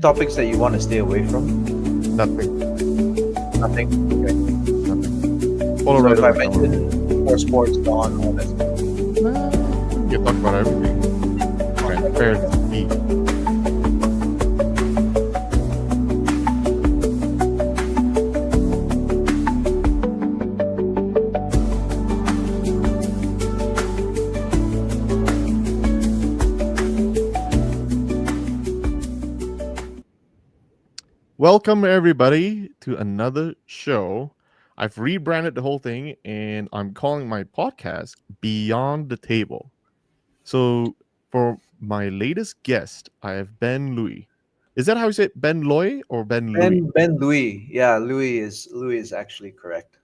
topics that you want to stay away from? Nothing. Nothing. Okay. Nothing. So if Colorado. I mention more sports, gone, all that stuff. You can talk about everything. Transparency. Welcome everybody to another show. I've rebranded the whole thing and I'm calling my podcast Beyond the Table. So for my latest guest, I have Ben Looi. Is that how you say it? Ben Loy or Ben Looi? Ben Looi. Yeah, Louis is actually correct.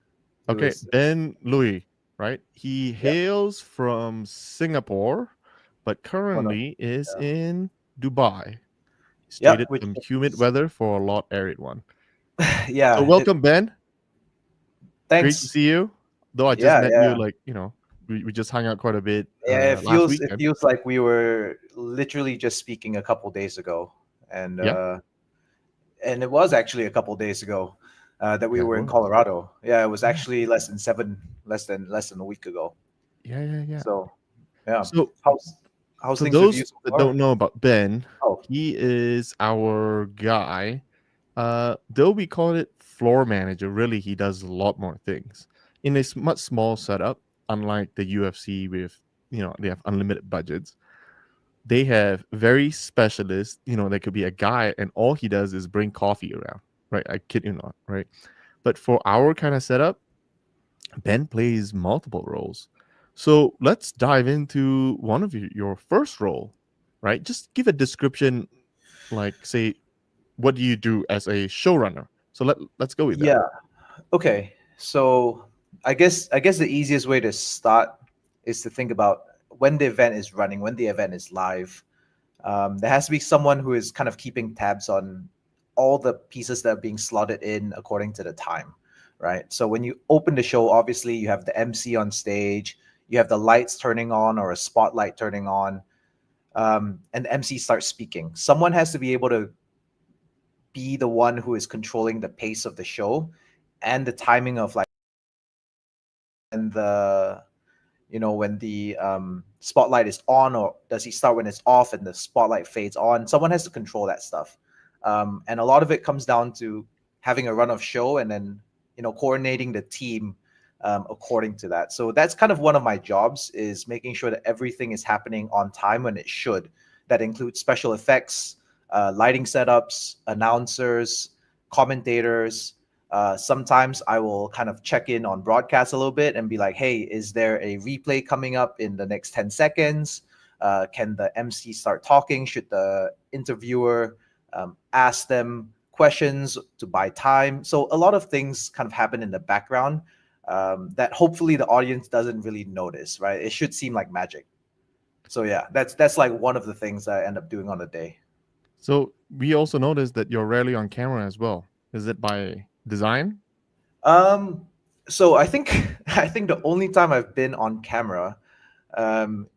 Okay, Louis. Ben Looi, right? He Yeah. hails from Singapore, but One of currently is yeah. in Dubai. Yeah, Stated which some humid is weather for a lot arid one. So yeah. welcome, Ben. Great to Thanks. see you. Though I just Yeah, met you, yeah. like, we just hung out quite a bit Yeah, it last feels it weekend. feels like we were literally just speaking a couple days ago, and Yeah, uh, and it was actually a couple days ago that we yeah, it were in was. Colorado. Yeah, it was Yeah, actually less than a week ago. yeah. So yeah, So how's for things with you those so that don't far? know about Ben, Oh, he is our guy. Though we call it floor manager, really he does a lot more things in a much small setup. Unlike the UFC, with they have unlimited budgets. They have very specialist. There could be a guy, and all he does is bring coffee around. Right, I kid you not. Right, but for our kind of setup, Ben plays multiple roles. So let's dive into one of your first role. Right, just give a description, like say what do you do as a showrunner? So let's go with that. yeah. Okay. So I guess the easiest way to start is to think about when the event is running, when the event is live. There has to be someone who is kind of keeping tabs on all the pieces that are being slotted in according to the time, right? So when you open the show, obviously you have the MC on stage, you have the lights turning on or a spotlight turning on, and the MC starts speaking. Someone has to be able to be the one who is controlling the pace of the show and the timing of like and the when the spotlight is on, or does he start when it's off and the spotlight fades on. Someone has to control that stuff, and a lot of it comes down to having a run of show and then coordinating the team according to that. So that's kind of one of my jobs, is making sure that everything is happening on time when it should. That includes special effects, lighting setups, announcers, commentators. Sometimes I will kind of check in on broadcast a little bit and be like, hey, is there a replay coming up in the next 10 seconds? Can the MC start talking? Should the interviewer ask them questions to buy time? So a lot of things kind of happen in the background that hopefully the audience doesn't really notice, right? It should seem like magic. So yeah, that's like one of the things I end up doing on a day. So we also noticed that you're rarely on camera as well. Is it by design? Um, so I think I think the only time I've been on camera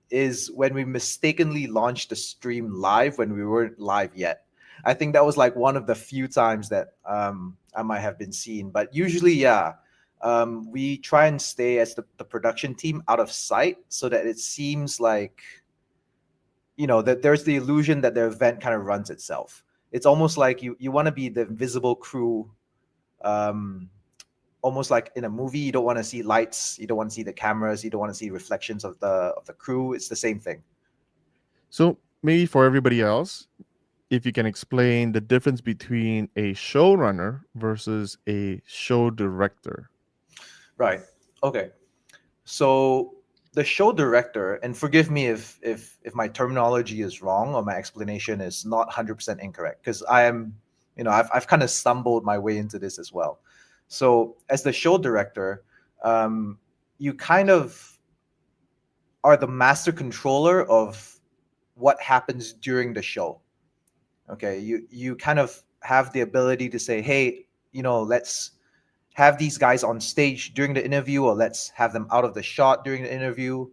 is when we mistakenly launched the stream live when we weren't live yet. I think that was like one of the few times that I might have been seen. But usually, yeah, we try and stay as the production team out of sight so that it seems like that there's the illusion that the event kind of runs itself. It's almost like you want to be the invisible crew, um, almost like in a movie. You don't want to see lights, you don't want to see the cameras, you don't want to see reflections of the crew. It's the same thing. So maybe for everybody else, if you can explain the difference between a showrunner versus a show director. Right. Okay. So the show director, and forgive me if my terminology is wrong or my explanation is not 100% incorrect, because I am, I've kind of stumbled my way into this as well. So as the show director, you kind of are the master controller of what happens during the show. Okay, you kind of have the ability to say, hey, let's have these guys on stage during the interview, or let's have them out of the shot during the interview,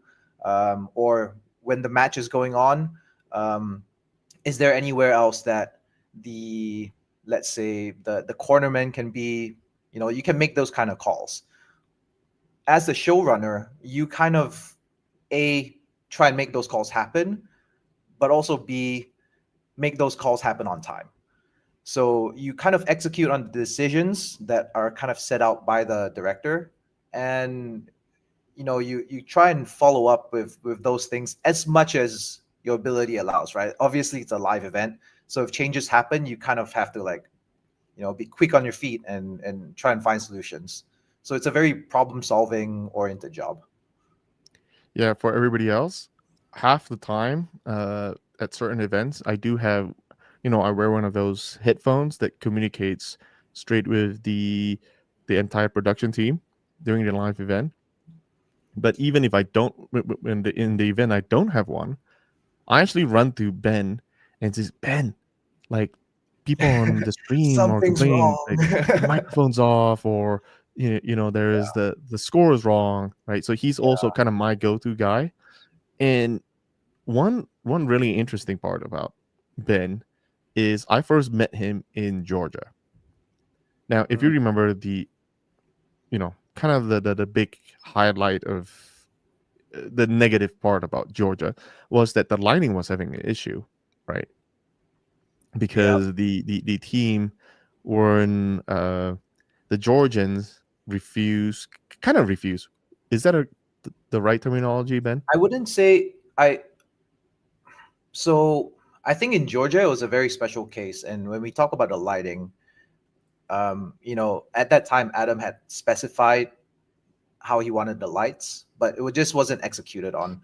or when the match is going on. Is there anywhere else that the, let's say, the cornerman can be, you can make those kind of calls. As the showrunner, you kind of a try and make those calls happen, but also b make those calls happen on time. So you kind of execute on the decisions that are kind of set out by the director, and you try and follow up with those things as much as your ability allows, right? Obviously it's a live event, so if changes happen, you kind of have to, like, be quick on your feet and try and find solutions. So it's a very problem solving oriented job. Yeah, for everybody else, half the time at certain events, I do have, I wear one of those headphones that communicates straight with the entire production team during the live event. But even if I don't, in the event I don't have one, I actually run to Ben and says, Ben, like, people on the stream are Something's complaining wrong. like the microphone's off, or there is Yeah. the score is wrong, right? So he's also Yeah. kind of my go-to guy. And one really interesting part about Ben is I first met him in Georgia. Now, if you Mm, remember kind of the big highlight of the negative part about Georgia was that the lighting was having an issue, right? yeah. Because the team were in the Georgians refuse. Is that the right terminology, Ben? I wouldn't say I so I think in Georgia it was a very special case, and when we talk about the lighting, at that time Adam had specified how he wanted the lights, but just wasn't executed on.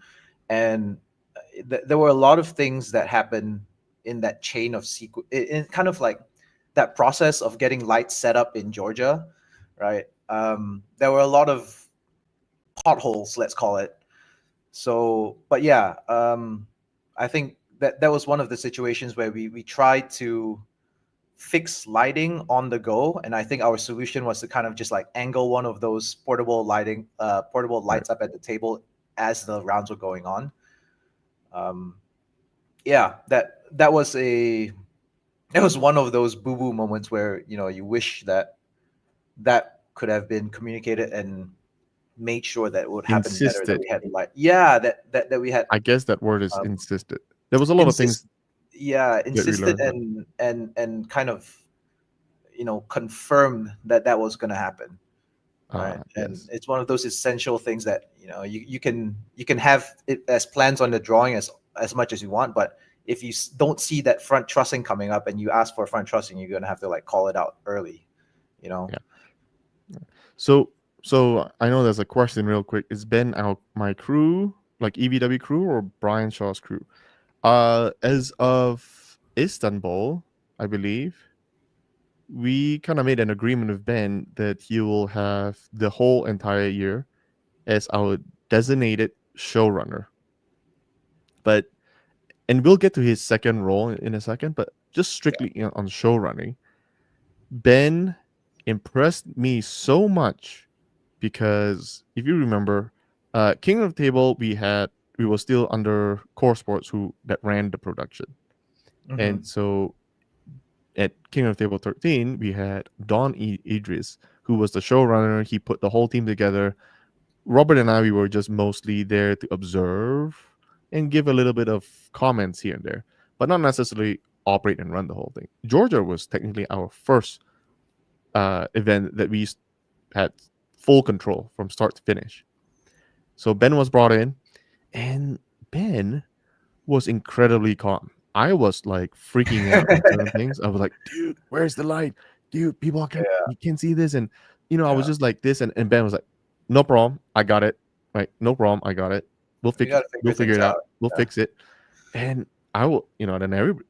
And there were a lot of things that happened in that chain of sequence, in kind of like that process of getting lights set up in Georgia, right? There were a lot of potholes, let's call it. So, but yeah, I think that was one of the situations where we tried to fix lighting on the go, and I think our solution was to kind of just like angle one of those portable Right. lights up at the table as the rounds were going on. um yeah, that was one of those boo boo moments where you wish that could have been communicated and made sure that it would happen better, that Insisted. we had light, yeah, that we had I guess that word is um insisted. There was a lot of insist things yeah, that we insisted learned, but and kind of confirmed that that was going to happen, right? And yes, it's one of those essential things that you can have it as plans on the drawing as much as you want, but if you don't see that front trussing coming up and you ask for front trussing, you're going to have to like call it out early, you know. yeah. So I know there's a question real quick. Is Ben our my crew, like EVW crew, or Brian Shaw's crew? As of Istanbul, I believe we kind of made an agreement with Ben that he will have the whole entire year as our designated showrunner. But and we'll get to his second role in a second. But just Yeah. strictly on show running, Ben impressed me so much because if you remember, King of the Table, we were still under Core Sports who that ran the production, Hmm. and so at King of the Table 13 we had Don Idris, who was the showrunner. He put the whole team together. Robert and I, we were just mostly there to observe and give a little bit of comments here and there, but not necessarily operate and run the whole thing. Georgia was technically our first event that we had full control from start to finish. So Ben was brought in, and Ben was incredibly calm. I was like freaking out at certain things. I was like, dude, where's the light? Dude, people can Yeah. you can't see this. And I was Yeah. just like this, and Ben was like, no problem, I got it. Right, no problem, I got it. We got to We'll figure figure things it out. out. We'll Yeah. fix it. And I will, then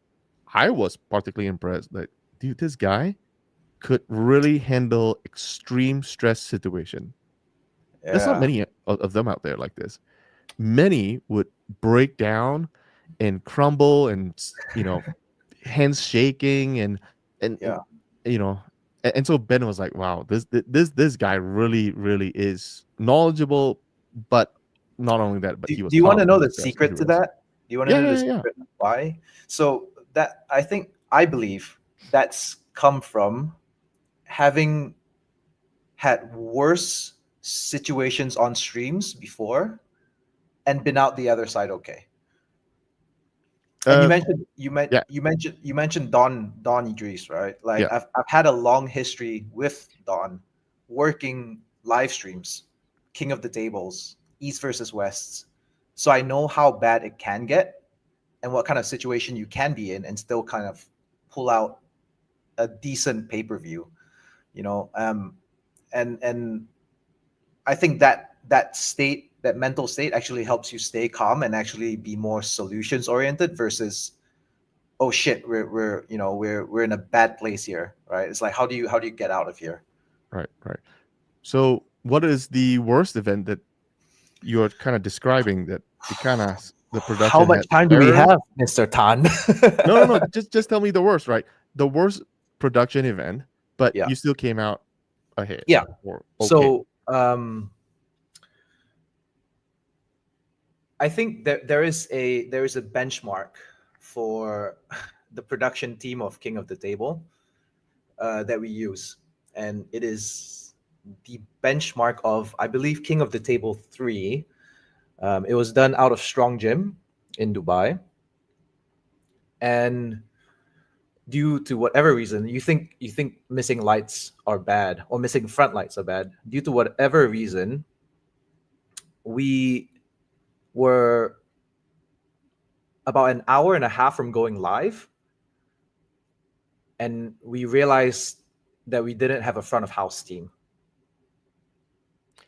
I was particularly impressed. Like, dude, this guy could really handle extreme stress situation. There's not Yeah. many of them out there like this. Many would break down and crumble, and hands shaking, and Yeah. you know and so Ben was like, wow, this guy really is knowledgeable, but not only that, but Do, he was do you want calm to know under the stress, and he secret to was. that? Do you want to Yeah, know the yeah, yeah, secret why? So that I think I believe that's come from having had worse situations on streams before and been out the other side okay. And you Uh, mentioned yeah, you mentioned Don Idris, right? Like yeah, I've had a long history with Don, working live streams, King of the Tables, East versus West. So I know how bad it can get and what kind of situation you can be in and still kind of pull out a decent pay-per-view, you know. And I think that mental state actually helps you stay calm and actually be more solutions oriented versus, oh shit, we're in a bad place here, right? It's like, how do you get out of here? right, right. So, what is the worst event that you're kind of describing that the How production much had time do we errors? have, Mr. Tan? No, no, no. Just tell me the worst, right? The worst production event, but Yeah. you still came out ahead Yeah. or okay. So I think there is a benchmark for the production team of King of the Table that we use, and it is the benchmark of, I believe, King of the Table 3. It was done out of Strong Gym in Dubai, and due to whatever reason, you think missing lights are bad or missing front lights are bad. Due to whatever reason, we were about an hour and a half from going live, and we realized that we didn't have a front of house team.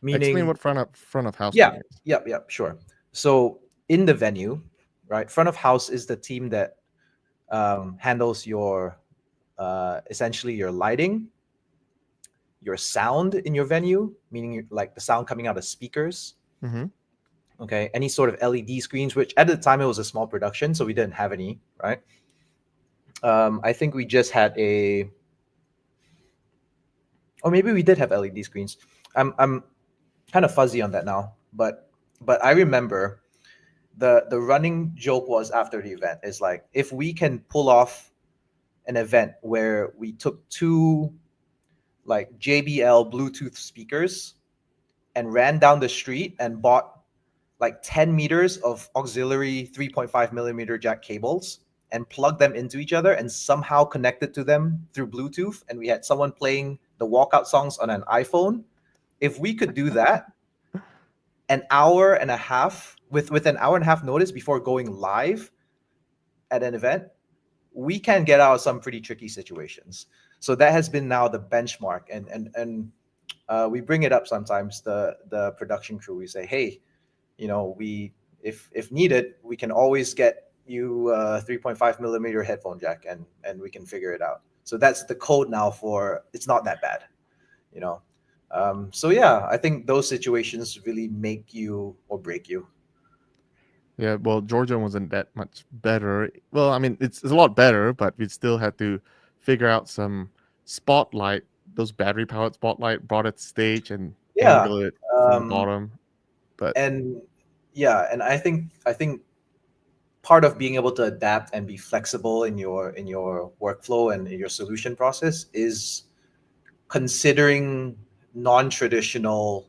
Explain Meaning, what front of house yeah, team is. yep, sure. So in the venue, right, front of house is the team that handles your essentially your lighting, your sound in your venue, meaning like the sound coming out of speakers. Mm-hmm. Okay, any sort of LED screens, which at the time it was a small production, so we didn't have any, right? I think we just had or maybe we did have LED screens. I'm kind of fuzzy on that now, but I remember the running joke was after the event is like, if we can pull off an event where we took two like JBL Bluetooth speakers and ran down the street and bought like 10 meters of auxiliary 3.5 millimeter jack cables and plugged them into each other and somehow connected to them through Bluetooth. And we had someone playing the walkout songs on an iPhone. If we could do that an hour and a half with an hour and a half notice before going live at an event, we can get out of some pretty tricky situations. So that has been now the benchmark, and we bring it up sometimes. The production crew, we say, hey, we, if needed, we can always get you a 3.5 millimeter headphone jack, and we can figure it out. So that's the code now for it's not that bad, you know. So yeah, I think those situations really make you or break you. Yeah, well, Georgia wasn't that much better. Well, I mean, it's a lot better, but we still had to figure out some spotlight, those battery powered spotlight brought it stage and Yeah. angle it from the um, bottom. But and yeah, and I think part of being able to adapt and be flexible in your workflow and in your solution process is considering non-traditional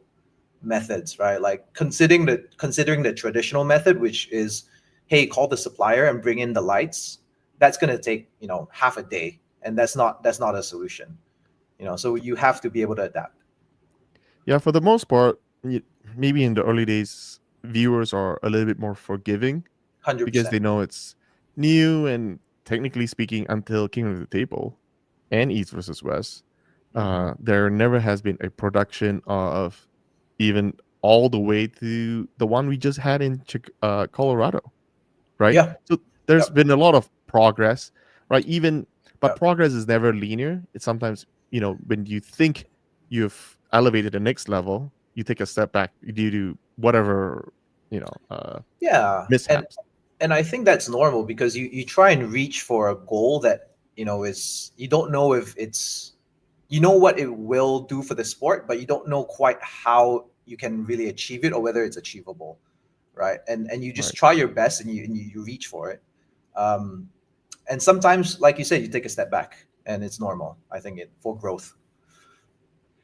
methods, right? Like considering the traditional method, which is, hey, call the supplier and bring in the lights. That's going to take half a day, and that's not a solution. So you have to be able to adapt. yeah, for the most part, maybe in the early days, viewers are a little bit more forgiving because 100%. they know it's new and technically speaking, until King of the Table and East versus West, Hmm. there never has been a production of even all the way to the one we just had in Colorado, right? Yeah. So there's Yep. been a lot of progress, right? Even but Yep. progress is never linear. It's sometimes when you think you've elevated the next level, you take a step back due to whatever Yeah. and mishaps. and I think that's normal because you try and reach for a goal that is, you don't know if it's, what it will do for the sport, but you don't know quite how you can really achieve it or whether it's achievable, right? And you just Right. try your best, and you reach for it. um And sometimes, like you said, you take a step back, and it's normal. I think it for growth.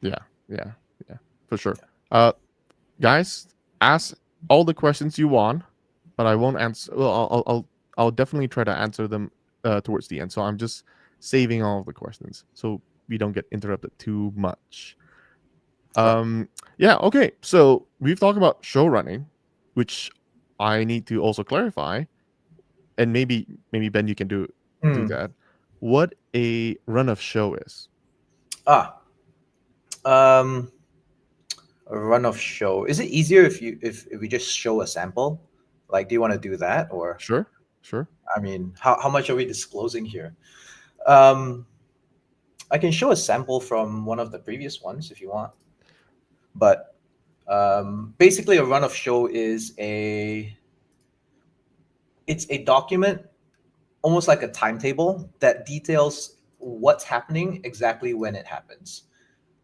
Yeah, yeah, yeah, for sure. Uh, guys, ask all the questions you want, but I won't answer. Well, I'll definitely try to answer them towards the end. So I'm just saving all of the questions so we don't get interrupted too much. Right. Um, yeah, okay. So we've talked about show running, which I need to also clarify, and maybe Ben, you can do Hmm. that. What a run of show is? Ah. Um. A run of show. Is it easier if we just show a sample? Like, do you want to do that, or Sure, sure. I mean, how much are we disclosing here? Um. I can show a sample from one of the previous ones if you want, but basically, a run of show is a it's a document, almost like a timetable that details what's happening exactly when it happens.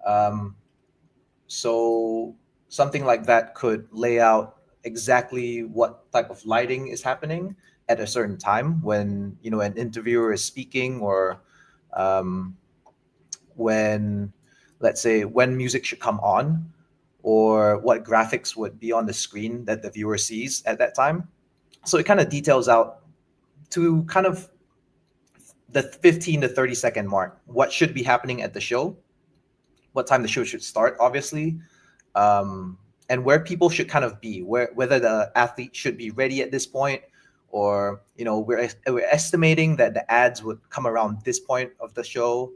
Um, so something like that could lay out exactly what type of lighting is happening at a certain time when an interviewer is speaking, or um, when, let's say, when music should come on, or what graphics would be on the screen that the viewer sees at that time. So it kind of details out to kind of the 15 to 30-second mark what should be happening at the show, what time the show should start, obviously, um, and where people should kind of be, whether the athlete should be ready at this point, or we're estimating that the ads would come around this point of the show,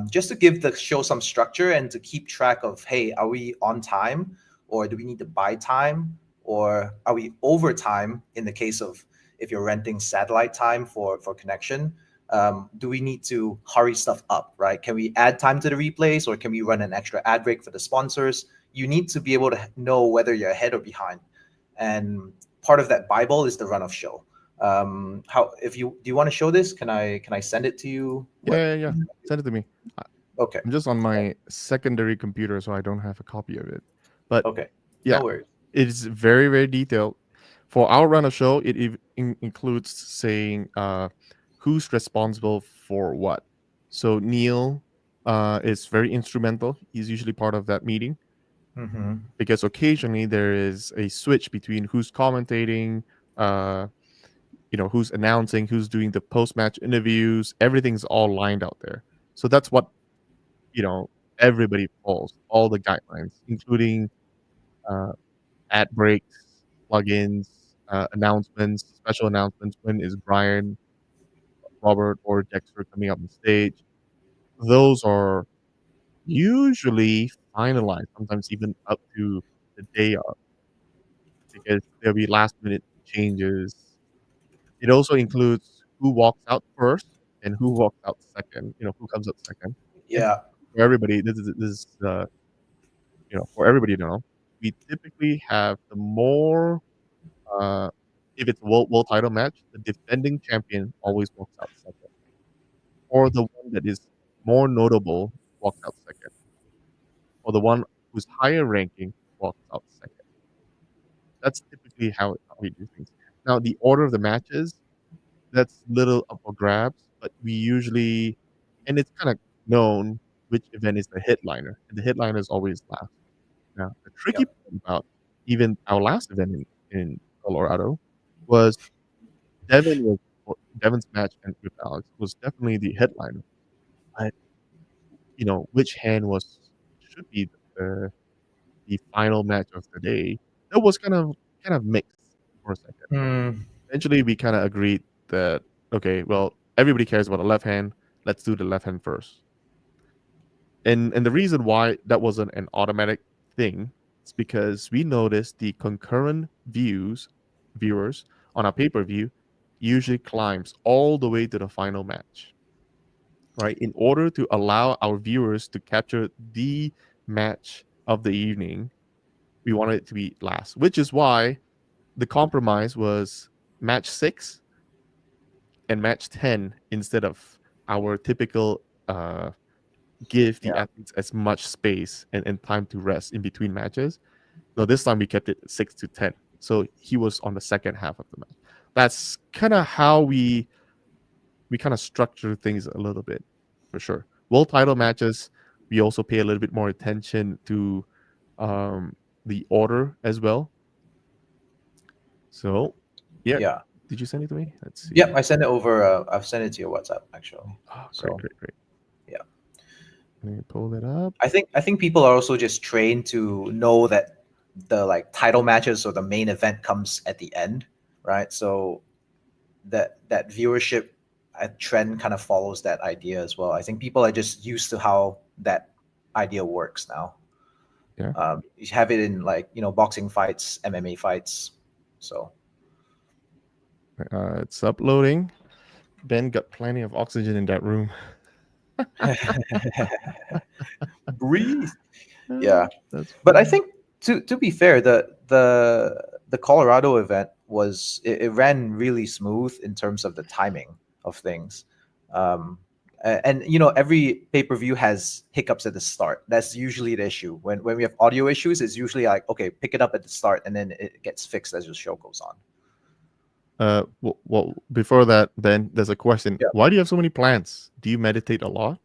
just to give the show some structure and to keep track of, hey, are we on time, or do we need to buy time, or are we over time in the case of if you're renting satellite time for connection. Do we need to hurry stuff up, right? Can we add time to the replays, or can we run an extra ad break for the sponsors? You need to be able to know whether you're ahead or behind. And part of that Bible is the run of show. How if you do you want to show this? Can I send it to you? Yeah, What? yeah, yeah. Send it to me. Okay. I'm just on my secondary computer, so I don't have a copy of it. But Okay. yeah, No worries. it is very, very detailed. For our run of show, it includes saying who's responsible for what. So Neil is very instrumental. He's usually part of that meeting Mm-hmm. because occasionally there is a switch between who's commentating, uh, who's announcing, who's doing the post match interviews. Everything's all lined out there. So that's what you know everybody follows, all the guidelines, including uh, ad breaks, plugins, announcements, special announcements. When is Brian, Robert, or Dexter coming up on stage? Those are usually finalized, sometimes even up to the day of, because there'll be last minute changes. It also includes who walks out first and who walks out second. Who comes out second. And Yeah. for everybody, for everybody to know, we typically have the more uh, if it's a world title match, the defending champion always walks out second, or the one that is more notable walks out second, or the one who's higher ranking walks out second. That's typically how we do things. Now, the order of the matches, that's little up for grabs, but we usually, and it's kind of known which event is the headliner, and the headliner is always last. Now, the tricky Yep. part about even our last event in Colorado was Devin was Devin's match and with Alex was definitely the headliner. But which hand should be the final match of the day. That was kind of mixed for a second. Mm, Eventually, we kind of agreed that okay, well, everybody cares about the left hand. Let's do the left hand first. And the reason why that wasn't an automatic thing is because we noticed the concurrent viewers on our pay-per-view usually climbs all the way to the final match, right? In order to allow our viewers to capture the match of the evening, we wanted it to be last, which is why the compromise was match 6 and match 10 instead of our typical give the yeah. athletes as much space and time to rest in between matches. No, this time we kept it 6 to 10. So he was on the second half of the match. That's kind of how we we kind of structure things a little bit for sure. World title matches, we also pay a little bit more attention to um, the order as well. So, yeah. Yeah. Did you send it to me? Let's Yep, see. I sent it over. I've sent it to your WhatsApp actually. Oh, great, So great, great. yeah, Let me pull that up. I think people are also just trained to know that the like title matches or the main event comes at the end, right? So that viewership trend kind of follows that idea as well. I think people are just used to how that idea works now. Yeah, You have it in like boxing fights, MMA fights. So it's uploading. Ben got plenty of oxygen in that room. breathe. Yeah, That's but I funny. think to be fair, the Colorado event it ran really smooth in terms of the timing of things. And every pay-per-view has hiccups at the start. That's usually the issue. When we have audio issues, it's usually like, okay, pick it up at the start and then it gets fixed as the show goes on. Well, before that, Ben, there's a question. Yeah. Why do you have so many plants? Do you meditate a lot?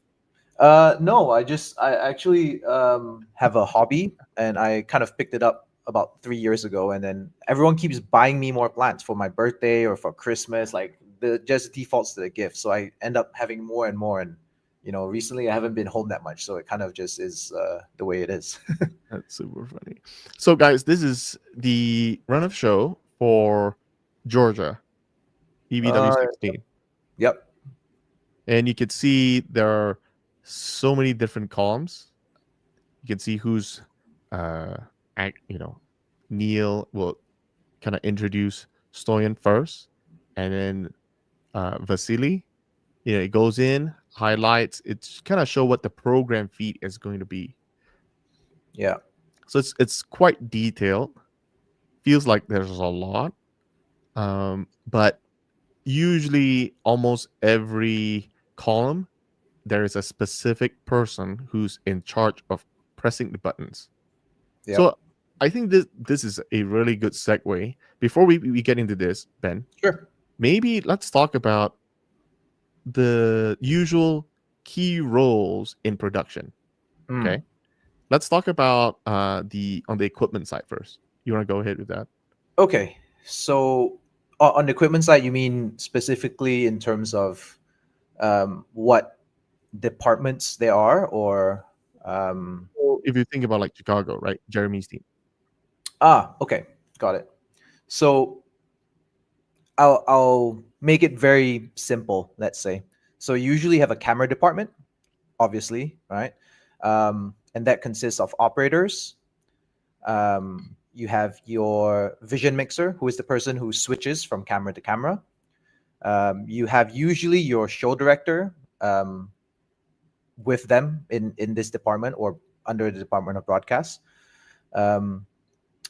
No, I actually have a hobby, and I kind of picked it up about 3 years ago, and then everyone keeps buying me more plants for my birthday or for Christmas. Like the just defaults to the gift, so I end up having more and more. And recently I haven't been home that much, so it kind of just is the way it is. That's super funny. So, guys, this is the run of show for Georgia, EVW uh, 16. yep, And you can see there are so many different columns. You can see who's, uh, Neil will kind of introduce Stoyan first, and then Vasily. It goes in, highlights. It's kind of show what the program feed is going to be. yeah, So it's quite detailed. Feels like there's a lot, but usually almost every column there is a specific person who's in charge of pressing the buttons. yep, So I think this is a really good segue. Before we get into this, Ben, sure. maybe let's talk about the usual key roles in production. Mm. Okay, let's talk about the on the equipment side first. You want to go ahead with that? Okay, so on the equipment side, you mean specifically in terms of what departments they are, or So if you think about like Chicago, right? Jeremy's team. okay, got it. So I'll make it very simple. Let's say, so you usually have a camera department, obviously, right? And that consists of operators. You have your vision mixer, who is the person who switches from camera to camera. You have usually your show director, with them in this department or under the department of broadcast. Um,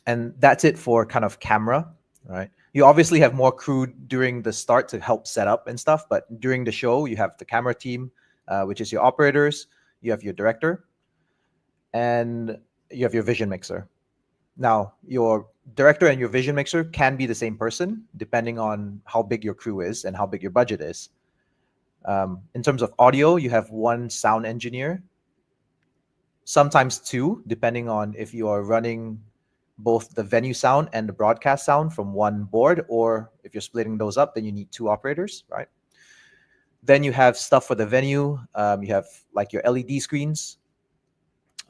and that's it for kind of camera, right? You obviously have more crew during the start to help set up and stuff, but during the show you have the camera team, which is your operators. You have your director, and you have your vision mixer. Now, your director and your vision mixer can be the same person depending on how big your crew is and how big your budget is. In terms of audio, you have one sound engineer, sometimes two, depending on if you are running both the venue sound and the broadcast sound from one board, or if you're splitting those up, then you need two operators, right? Then you have stuff for the venue. You have like your LED screens.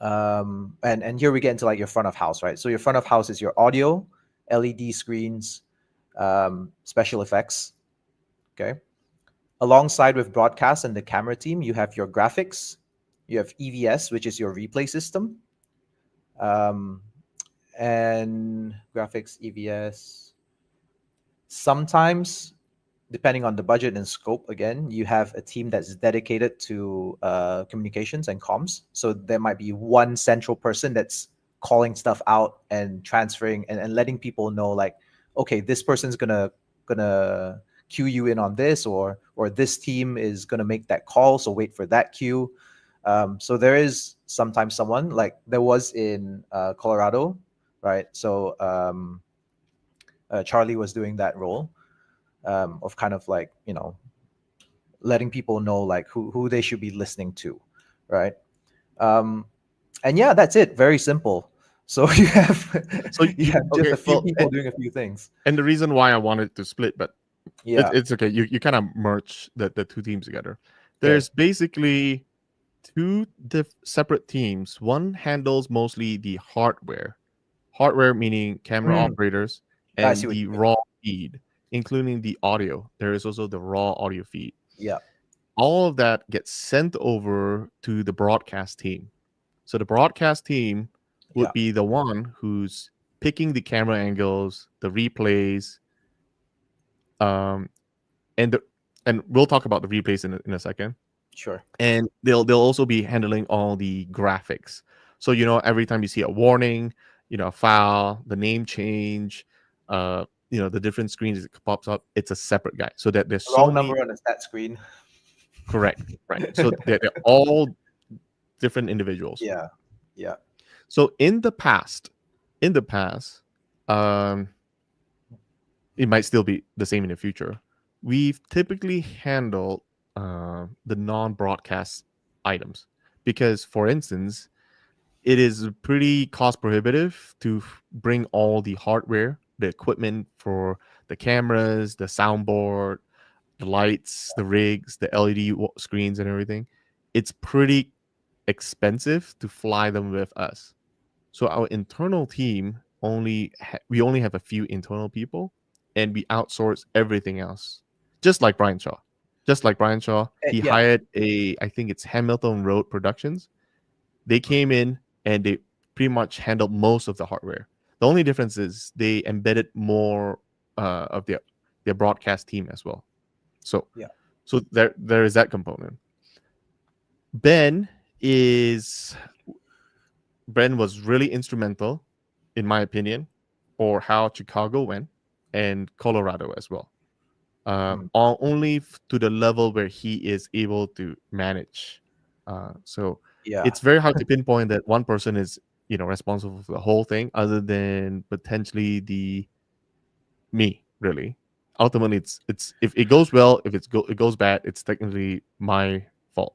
And here we get into like your front of house, right? So your front of house is your audio, LED screens, special effects. Okay. Alongside with broadcast and the camera team, you have your graphics, you have EVS, which is your replay system, um, and graphics, EVS. Sometimes, depending on the budget and scope, again, you have a team that's dedicated to communications and comms. So there might be one central person that's calling stuff out and transferring and letting people know, like, okay, this person's gonna cue you in on this, or this team is gonna make that call, so wait for that cue. So there is sometimes someone like there was in Colorado, right? So Charlie was doing that role, of kind of like letting people know like who they should be listening to, right? Um, and yeah, that's it. Very simple. So you have So you have just okay, a few well, people doing a few things. and the reason why I wanted to split, but Yeah. it's okay. You kind of merge the two teams together. Okay. There's basically two separate teams. One handles mostly the hardware meaning camera Mm, operators, I see and what the you mean. raw feed, including the audio. There is also the raw audio feed. Yeah. All of that gets sent over to the broadcast team. So the broadcast team would Yeah. be the one who's picking the camera angles, the replays, um, and we'll talk about the replays in a second. Sure. And they'll also be handling all the graphics. So every time you see a warning, a file, the name change, the different screens that pops up, it's a separate guy. So that there's so Wrong many. number on the stat screen. Correct, right? So they're all different individuals. Yeah. Yeah. So in the past, um, it might still be the same in the future. We've typically handled the non-broadcast items because, for instance, it is pretty cost prohibitive to bring all the hardware, the equipment for the cameras, the soundboard, the lights, the rigs, the LED screens, and everything. It's pretty expensive to fly them with us. So our internal team we only have a few internal people, and we outsource everything else. Just like Brian Shaw. Just like Brian Shaw, he Yeah. hired I think it's Hamilton Road Productions. They came in and they pretty much handled most of the hardware. The only difference is they embedded more of their broadcast team as well. So Yeah. there is that component. Ben is Ben was really instrumental, in my opinion, for how Chicago went and Colorado as well. Mm, Only to the level where he is able to manage. So yeah. it's very hard to pinpoint that one person is responsible for the whole thing, other than potentially the me. Really, ultimately, it's if it goes well, if it goes bad, it's technically my fault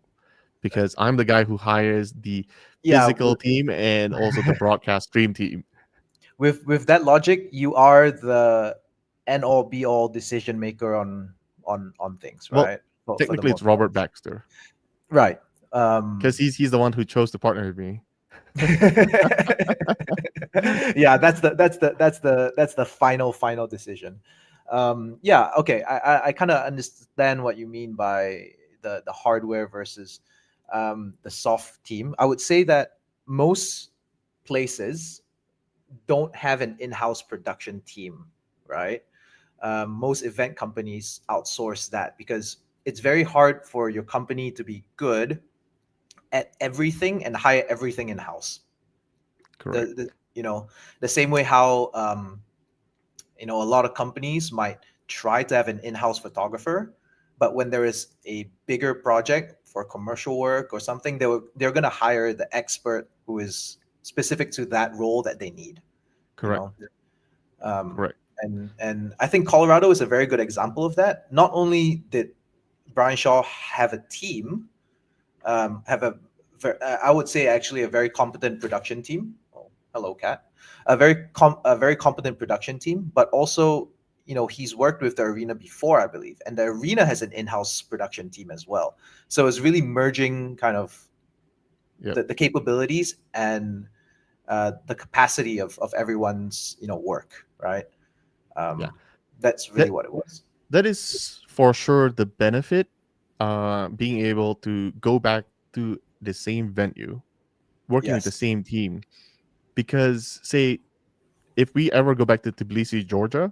because I'm the guy who hires the Yeah. physical team and also the broadcast stream team. With that logic, you are the end all be all decision maker on things, Well, right? For the technically, it's most part. Robert Baxter Right. because he's the one who chose to partner with me. Yeah, that's the final decision. Yeah, okay. I kind of understand what you mean by the hardware versus the soft team. I would say that most places don't have an in-house production team, right? Most event companies outsource that because it's very hard for your company to be good at everything and hire everything in-house. Correct. The same way how a lot of companies might try to have an in-house photographer, but when there is a bigger project for commercial work or something, they're going to hire the expert who is specific to that role that they need. you Correct. know um, Correct. and I think Colorado is a very good example of that. Not only did Brian Shaw have a team, have I would say actually a very competent production team. Oh, hello, Kat. A very competent production team, but also he's worked with the arena before, I believe, and the arena has an in-house production team as well. So it's really merging kind of Yep. the capabilities and the capacity of everyone's work, right? Yeah. Um, that's really That what it was. that is for sure the benefit. Being able to go back to the same venue, working with the Yes. same team, because say if we ever go back to Tbilisi, Georgia,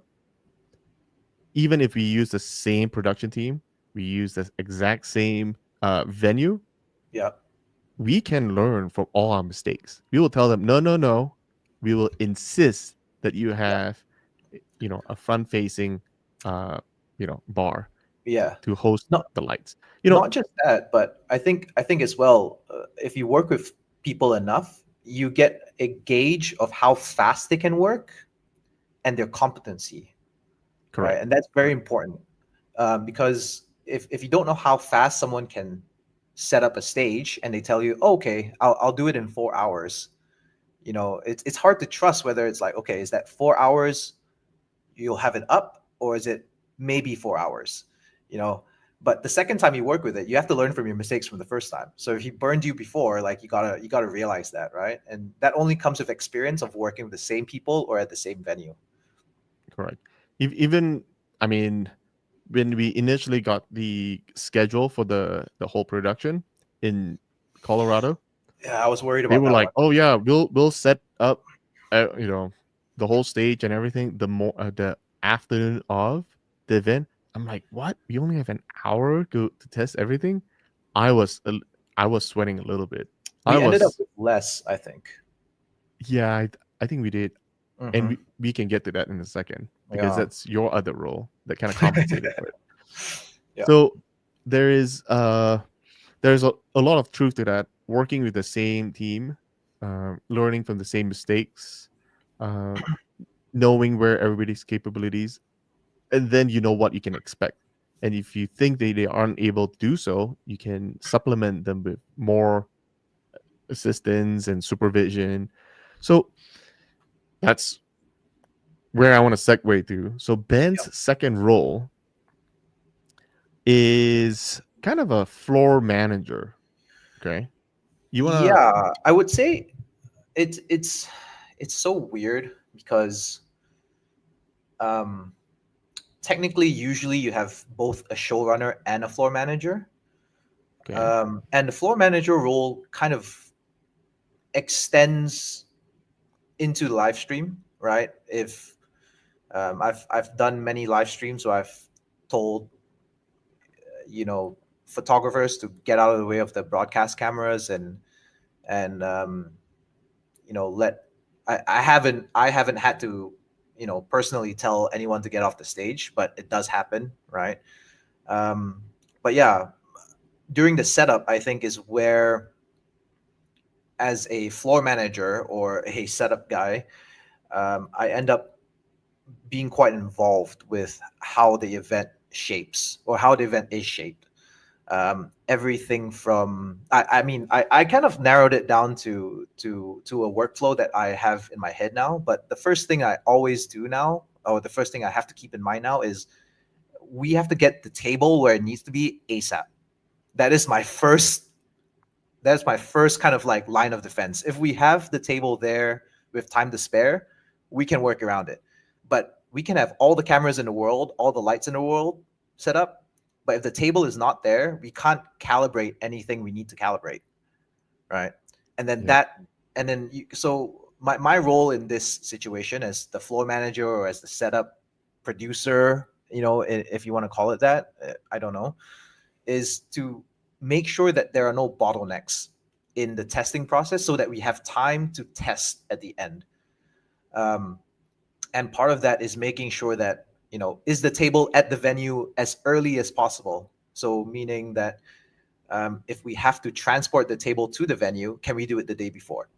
even if we use the same production team, we use the exact same venue, Yeah. we can learn from all our mistakes. We will tell them, no, no, no. We will insist that you Yeah. have, a front-facing, bar Yeah. to host Not the lights. not just that, but I think as well, if you work with people enough, you get a gauge of how fast they can work and their competency, right? Correct, And that's very correct, important because if you don't know how fast someone can set up a stage and they tell you, "Oh, okay, I'll do it in 4 hours," it's hard to trust whether it's like, okay, is that 4 hours you'll have it up, or is it maybe 4 hours? You know, but the second time you work with it, you have to learn from your mistakes from the first time. So if he burned you before, like you gotta realize that, right? And that only comes with experience of working with the same people or at the same venue. Correct. Even, I mean, when we initially got the schedule for the whole production in Colorado, Yeah, I was worried they about were that like, one. "Oh yeah, we'll set up, you know, the whole stage and everything the afternoon of the event." I'm like, "What? We only have an hour to test everything?" I was a- I was sweating a little bit. I We ended up was with less, I think. Yeah, I think we did, and Hmm. we can get to that in a second because Yeah. that's your other role that kind of compensated for it. Yeah. So there is there's a lot of truth to that. Working with the same team, learning from the same mistakes, uh, knowing where everybody's capabilities, and then you know what you can expect. And if you think they aren't able to do so, you can supplement them with more assistance and supervision. So that's where I want to segue to. So Yep. Ben's second role is kind of a floor manager. Okay. You wanna Yeah, I would say it's so weird because um technically usually you have both a showrunner and a floor manager. okay. And the floor manager role kind of extends into the live stream, right? If I've done many live streams where I've told you know photographers to get out of the way of the broadcast cameras and let I haven't had to personally tell anyone to get off the stage, but it does happen, right? um, but yeah, during the setup I think is where, as a floor manager or a setup guy, I end up being quite involved with how the event shapes or how the event is shaped. Everything from I kind of narrowed it down to a workflow that I have in my head now. But the first thing I always do now, or the first thing I have to keep in mind now, is we have to get the table where it needs to be ASAP. That is my first. That's my first kind of like line of defense. If we have the table there with time to spare, we can work around it. But we can have all the cameras in the world, all the lights in the world set up. But if the table is not there, we can't calibrate anything we need to calibrate, right? And then Yep. that, and then so my role in this situation as the floor manager or as the setup producer, if you want to call it that, I don't know, is to make sure that there are no bottlenecks in the testing process so that we have time to test at the end. Um, and part of that is making sure that, is the table at the venue as early as possible. So, meaning that if we have to transport the table to the venue, can we do it the day before,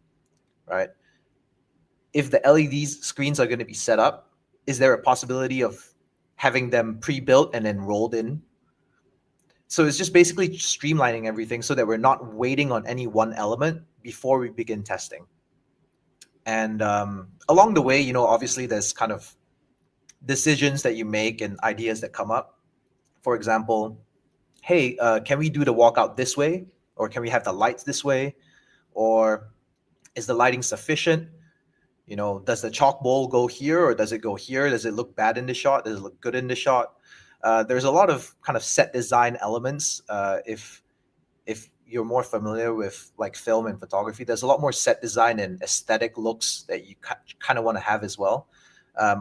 right? If the LED screens are going to be set up, is there a possibility of having them pre-built and then rolled in? So it's just basically streamlining everything so that we're not waiting on any one element before we begin testing. And along the way, obviously there's kind of decisions that you make and ideas that come up. For example, hey, can we do the walkout this way? Or can we have the lights this way? Or is the lighting sufficient? Does the chalk bowl go here or does it go here? Does it look bad in the shot? Does it look good in the shot? There's a lot of kind of set design elements. If you're more familiar with like film and photography, there's a lot more set design and aesthetic looks that you kind of want to have as well.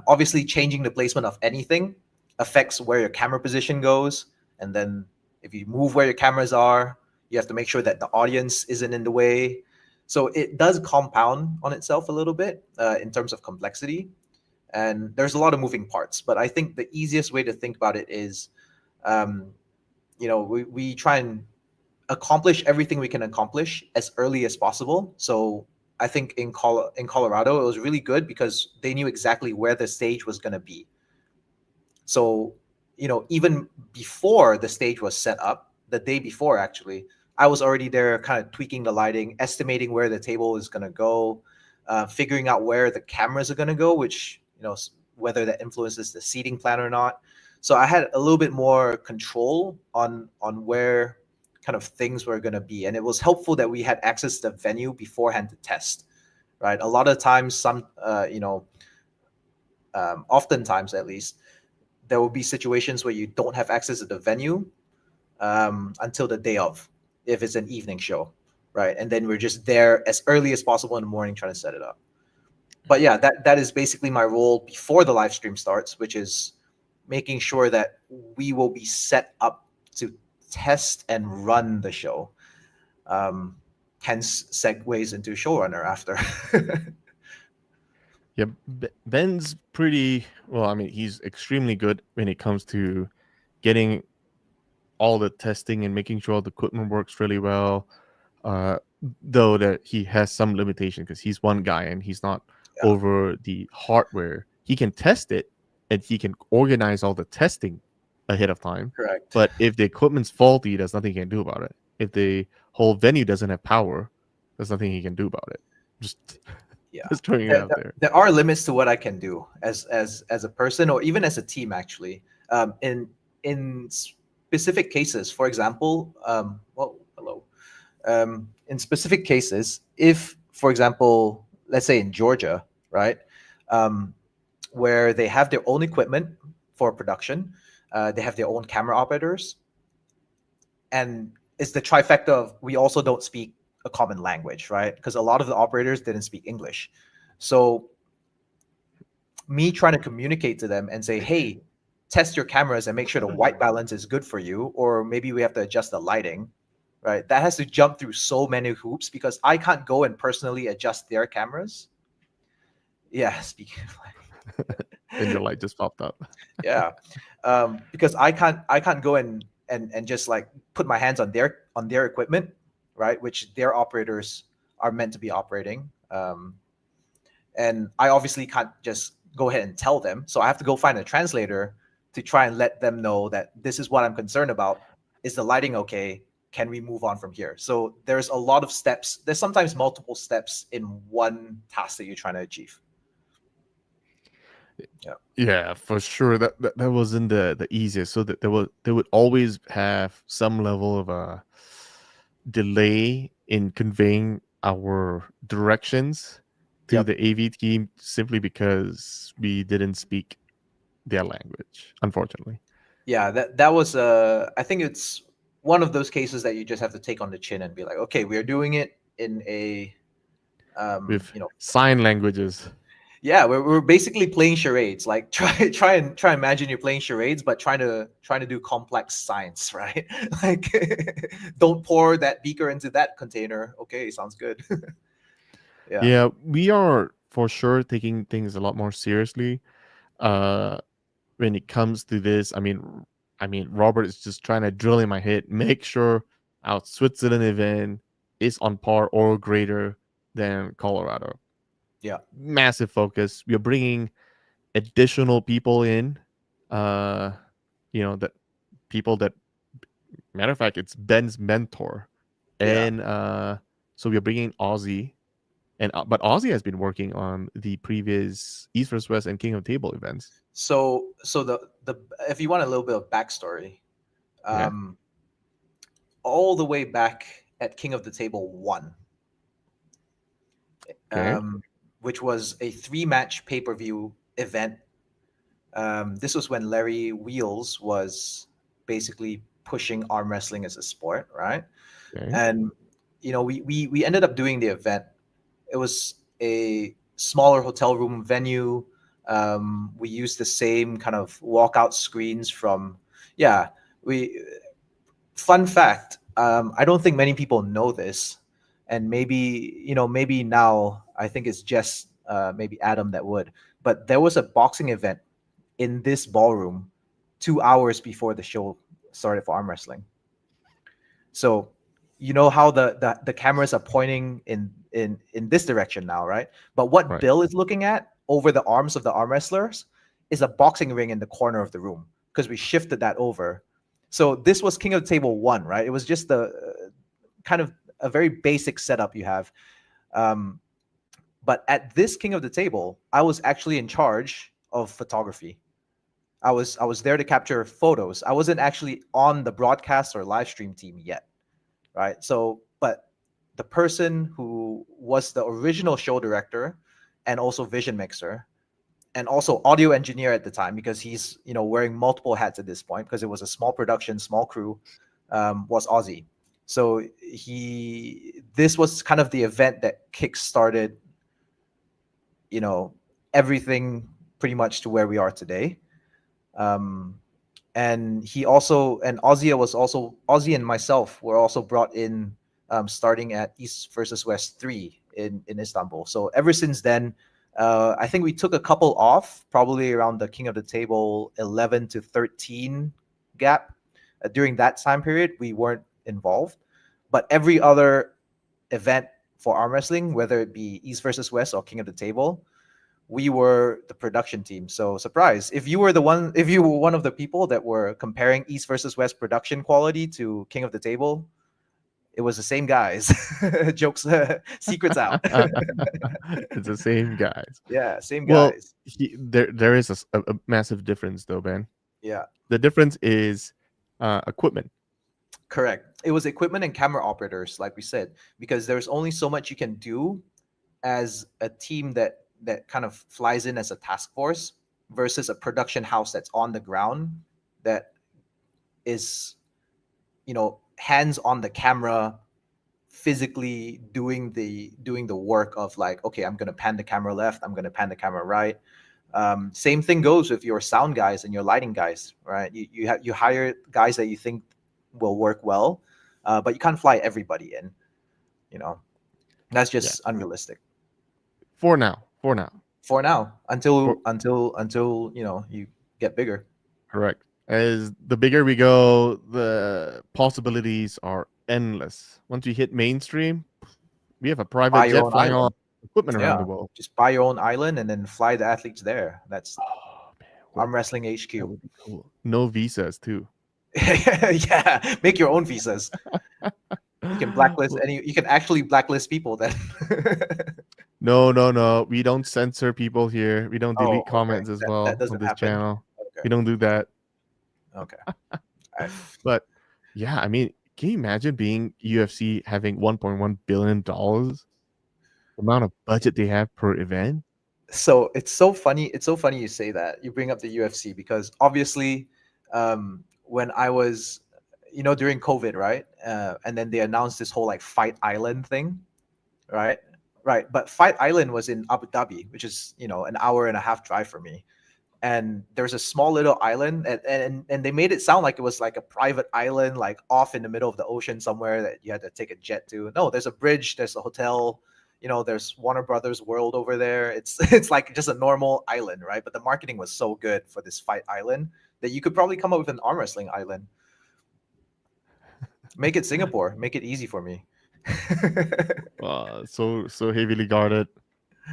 Obviously, changing the placement of anything affects where your camera position goes, and then if you move where your cameras are, you have to make sure that the audience isn't in the way. So it does compound on itself a little bit in terms of complexity, and there's a lot of moving parts. But I think the easiest way to think about it is, um, we try and accomplish everything we can accomplish as early as possible. So I think in Colorado it was really good because they knew exactly where the stage was going to be. So even before the stage was set up, the day before actually, I was already there, kind of tweaking the lighting, estimating where the table is gonna go, figuring out where the cameras are gonna go, which whether that influences the seating plan or not. So I had a little bit more control on where kind of things were gonna be, and it was helpful that we had access to the venue beforehand to test. Right, a lot of times, oftentimes at least, there will be situations where you don't have access to the venue until the day of, if it's an evening show, right? And then we're just there as early as possible in the morning trying to set it up. But yeah, that is basically my role before the live stream starts, which is making sure that we will be set up to test and run the show. Hence segues into showrunner after. Yeah, Ben's pretty well. I mean, he's extremely good when it comes to getting all the testing and making sure the equipment works really well. Uh, though that he has some limitation because he's one guy and he's not Yeah, over the hardware. He can test it and he can organize all the testing ahead of time. correct. But if the equipment's faulty, there's nothing he can do about it. If the whole venue doesn't have power, there's nothing he can do about it. Just Yeah, just throwing it there, out there, there. there are limits to what I can do as a person or even as a team actually. In specific cases, for example, well, hello. In specific cases, if, for example, let's say in Georgia, right, um, where they have their own equipment for production, they have their own camera operators, and it's the trifecta of we also don't speak a common language, right? Because a lot of the operators didn't speak English. So me trying to communicate to them and say, hey, test your cameras and make sure the white balance is good for you, or maybe we have to adjust the lighting, right? That has to jump through so many hoops because I can't go and personally adjust their cameras. Yeah, speaking of And your like, light just popped up. yeah, because I can't go and just like put my hands on their equipment, right? Which their operators are meant to be operating. And I obviously can't just go ahead and tell them. So I have to go find a translator to try and let them know that this is what I'm concerned about. Is the lighting okay? Can we move on from here? So there's a lot of steps. There's sometimes multiple steps in one task that you're trying to achieve. Yeah. Yeah, for sure. That wasn't the easiest. So that there would always have some level of a delay in conveying our directions to Yep. the AV team simply because we didn't speak their language, unfortunately. Yeah. That was I think it's one of those cases that you just have to take on the chin and be like, okay, we're doing it in a With sign languages. yeah, we're basically playing charades. Like try imagine you're playing charades, but trying to do complex science, right? Like don't pour that beaker into that container. Okay, sounds good. Yeah. Yeah, we are for sure taking things a lot more seriously. Uh when it comes to this, I mean, Robert is just trying to drill in my head, make sure our Switzerland event is on par or greater than Colorado. Yeah. Massive focus. We are bringing additional people in. Uh, that people that, matter of fact, it's Ben's mentor, Yeah. and so we are bringing Aussie, and but Aussie has been working on the previous East vs West and King of Table events. So the if you want a little bit of backstory, Yeah. um, all the way back at King of the Table 1, Okay. which was a 3-match pay-per-view event. This was when Larry Wheels was basically pushing arm wrestling as a sport, right? Okay. And we ended up doing the event. It was a smaller hotel room venue. We used the same kind of walkout screens from, yeah. We Fun fact. I don't think many people know this, and maybe now I think it's just maybe Adam that would. But there was a boxing event in this ballroom 2 hours before the show started for arm wrestling. So you know how the cameras are pointing in this direction now, right? But what Right. Bill is looking at over the arms of the arm wrestlers is a boxing ring in the corner of the room because we shifted that over. So this was King of the Table 1, right? It was just the kind of a very basic setup you have. Um, but at this King of the Table, I was actually in charge of photography. I was there to capture photos. I wasn't actually on the broadcast or live stream team yet, right? So, but the person who was the original show director and also vision mixer and also audio engineer at the time, because he's wearing multiple hats at this point because it was a small production, small crew, was Aussie. So this was kind of the event that kick-started everything pretty much to where we are today. um, and he also and Ozzy and myself were also brought in, starting at East versus West 3 in Istanbul. So ever since then, I think we took a couple off, probably around the King of the Table 11 to 13 gap. During that time period, we weren't involved, but every other event for arm wrestling, whether it be East versus West or King of the Table, we were the production team. So surprise, if you were one of the people that were comparing East versus West production quality to King of the Table, it was the same guys. Jokes, secrets out. It's the same guys. Yeah, same Well, guys. there is a massive difference though, Ben. Yeah, The difference is equipment. correct. It was equipment and camera operators, like we said, because there's only so much you can do as a team that kind of flies in as a task force versus a production house that's on the ground, that is hands on the camera, physically doing the work of, like, okay, I'm going to pan the camera left, I'm going to pan the camera right. Same thing goes with your sound guys and your lighting guys, right? You hire guys that you think will work well, but you can't fly everybody in. you know that's Yeah. just unrealistic For now. For now. for now, For, until you get bigger. correct. As the bigger we go, the possibilities are endless. Once we hit mainstream, we have a private Buy your jet own flying all island. equipment around the Yeah, world. just buy your own island and then fly the athletes there. That's Oh man, arm wrestling that HQ. would be cool. No visas too. Yeah, make your own visas. You can blacklist Well, any. You can actually blacklist people then. no, no, no. We don't censor people here. We don't Oh, delete okay. comments as That well on doesn't this happen. channel. Okay. We don't do that. Okay. I, But yeah, I mean, can you imagine being UFC having $1.1 billion? The amount of budget they have per event? so it's so funny. It's so funny you say that. You bring up the UFC because obviously, when I was, during COVID, right, and then they announced this whole like Fight Island thing, right, right. But Fight Island was in Abu Dhabi, which is an hour and a half drive for me. And there's a small little island, and they made it sound like it was like a private island, like off in the middle of the ocean somewhere that you had to take a jet to. No, there's a bridge, there's a hotel, there's Warner Brothers World over there. It's like just a normal island, right? But the marketing was so good for this Fight Island that you could probably come up with an arm wrestling island. Make it Singapore, make it easy for me. So heavily guarded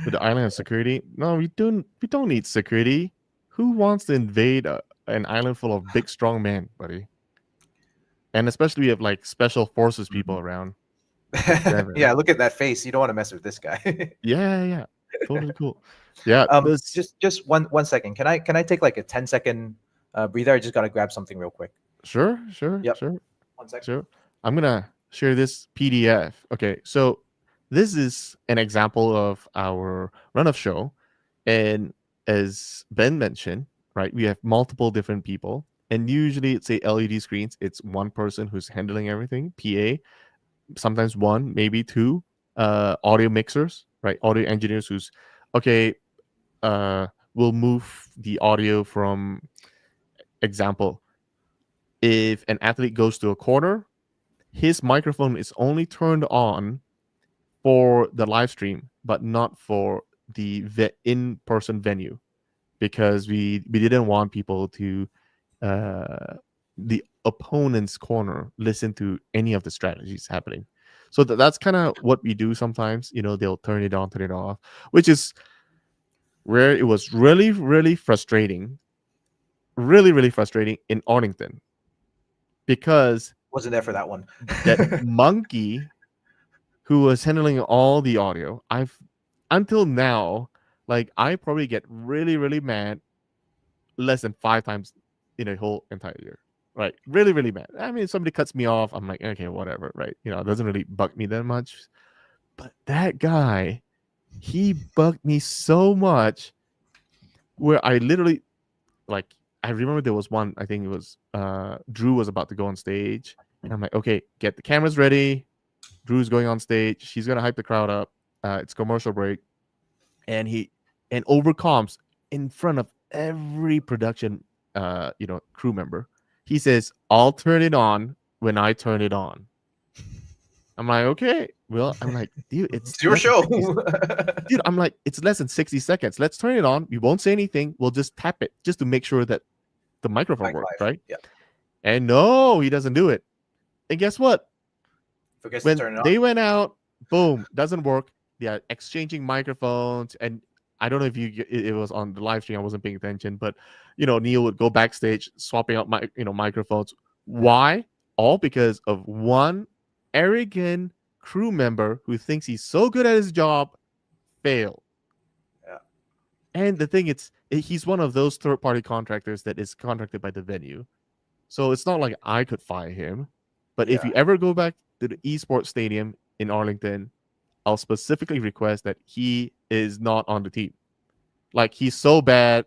with the island of security. No, we don't need security. Who wants to invade an island full of big strong men, buddy? And especially we have like special forces people Mhm. around like Yeah, Devin. look at that face. You don't want to mess with this guy. Yeah, yeah, yeah. Totally cool. Yeah, this Just one second. Can I take like a 10-second breather? I just gotta grab something real quick. sure, sure, Yep. sure, 1 second. sure. I'm gonna share this PDF. Okay, so this is an example of our run of show, and as Ben mentioned, right, we have multiple different people, and usually it's a LED screens. It's one person who's handling everything, PA, sometimes one, maybe two, audio mixers, right, audio engineers who's okay. Uh, will move the audio from example. If an athlete goes to a corner, his microphone is only turned on for the live stream, but not for the in-person venue, because we didn't want people to the opponent's corner listen to any of the strategies happening. So that's kind of what we do sometimes. They'll turn it on, turn it off, which is where it was really, really frustrating really, really frustrating in Arlington because Wasn't there for that one. that monkey who was handling all the audio, I've until now, like I probably get really, really mad less than 5 times in a whole entire year. Right. Really, really mad. I mean, if somebody cuts me off, I'm like, okay, whatever, right? You know, it doesn't really bug me that much. But that guy, he bugged me so much where I literally like I remember there was one, I think it was Drew was about to go on stage. And I'm like, okay, get the cameras ready. Drew's going on stage. She's gonna hype the crowd up. It's commercial break. And he and over comms in front of every production crew member. He says, I'll turn it on when I turn it on. I'm like, okay. Well, I'm like, dude, it's It's your less than show. 60 dude, I'm like, it's less than 60 seconds. Let's turn it on. We won't say anything. We'll just tap it just to make sure that the microphone Mic works, live. right? Yeah. And no, he doesn't do it. And guess what? Forgets to When turn it on. they went out, boom, doesn't work. They are exchanging microphones, and I don't know if it was on the live stream. I wasn't paying attention, but Neil would go backstage swapping out microphones. Why? All because of one arrogant crew member who thinks he's so good at his job failed. Yeah. And the thing he's one of those third party contractors that is contracted by the venue. So it's not like I could fire him. But if Yeah. you ever go back to the esports stadium in Arlington, I'll specifically request that he is not on the team. Like he's so bad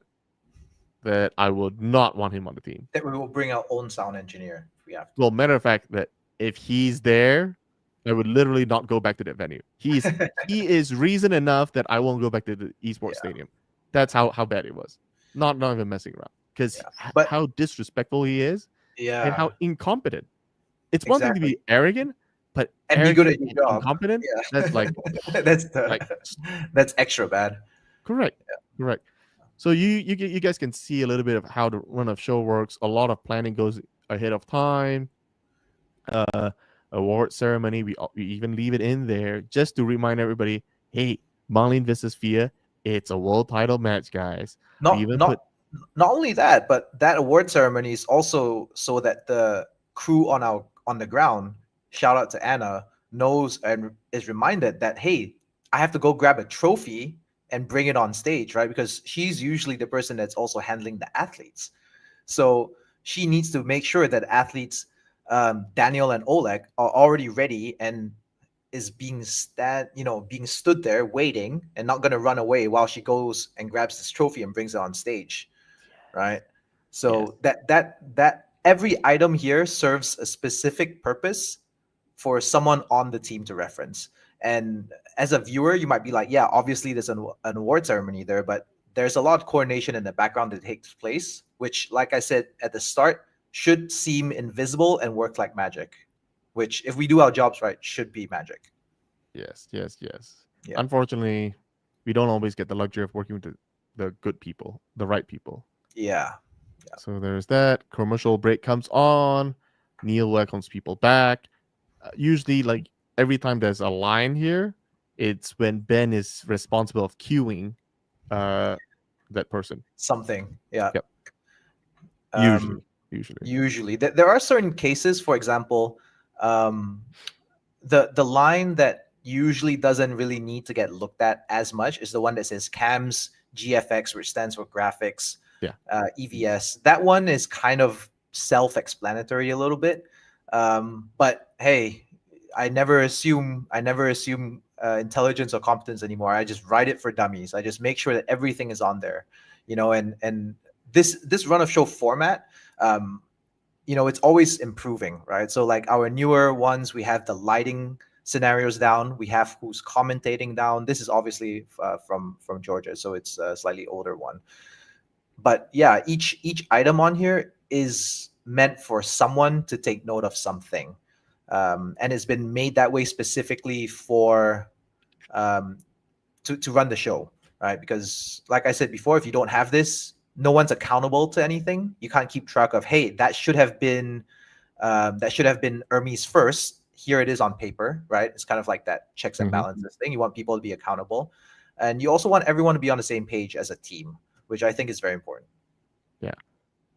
that I would not want him on the team. That we will bring our own sound engineer if we have to. Well, matter of fact, that if he's there, I would literally not go back to that venue. He is reason enough that I won't go back to the esports stadium. That's how bad it was. Not even messing around. Because But how disrespectful he is and how incompetent. It's one thing to be arrogant, but and be good at arrogant your and job. incompetent, Yeah. that's like like that's extra bad. correct. Correct. So you guys can see a little bit of how the run of show works. A lot of planning goes ahead of time. Award ceremony, we even leave it in there just to remind everybody, hey, Marlene versus Fia, it's a world title match, guys. Not only that, but that award ceremony is also so that the crew on the ground, shout out to Anna, knows and is reminded that, hey, I have to go grab a trophy and bring it on stage, right? Because she's usually the person that's also handling the athletes. So she needs to make sure that athletes, Daniel and Oleg, are already ready and is being stood there waiting and not going to run away while she goes and grabs this trophy and brings it on stage, right? So that every item here serves a specific purpose for someone on the team to reference. And as a viewer, you might be like, yeah, obviously there's an award ceremony there, but there's a lot of coordination in the background that takes place, which, like I said at the start, should seem invisible and work like magic, which, if we do our jobs right, should be magic. Yes. Yeah. Unfortunately, we don't always get the luxury of working with the good people, the right people. Yeah. So there's that. Commercial break comes on. Neil welcomes people back. Usually, like every time there's a line here, it's when Ben is responsible of cueing that person. Something. Yeah. Yep. Usually. There are certain cases, for example, the line that usually doesn't really need to get looked at as much is the one that says CAMS GFX, which stands for graphics. Yeah. EVS. That one is kind of self-explanatory a little bit. But hey, I never assume intelligence or competence anymore. I just write it for dummies. I just make sure that everything is on there, and this run of show format, it's always improving, right? So like our newer ones, we have the lighting scenarios down. We have who's commentating down. This is obviously from Georgia, so it's a slightly older one. But yeah, each item on here is meant for someone to take note of something, and it's been made that way specifically for to run the show, right? Because like I said before, if you don't have this, no one's accountable to anything. You can't keep track of, hey, that should have been Hermes first. Here it is on paper, right? It's kind of like that checks and balances thing. You want people to be accountable, and you also want everyone to be on the same page as a team, which I think is very important. Yeah.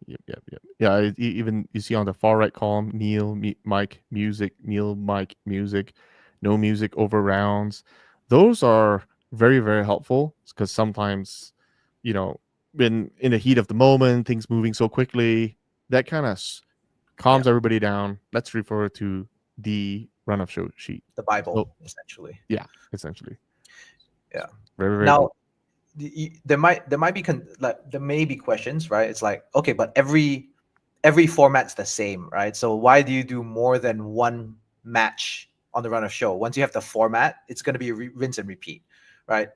Yep. Yeah, even you see on the far right column, Neil, Mike, music, Neil, Mike, music, no music over rounds. Those are very, very helpful because sometimes, you know, when in the heat of the moment, things moving so quickly, that kind of Yeah, calms everybody down. Let's refer to the run of show sheet. the Bible So, essentially. yeah, essentially. Yeah. Very, very Now important. there might be like there may be questions, right? It's like, okay, but every format's the same, right? So why do you do more than one match on the run of show? Once you have the format, it's going to be rinse and repeat, right?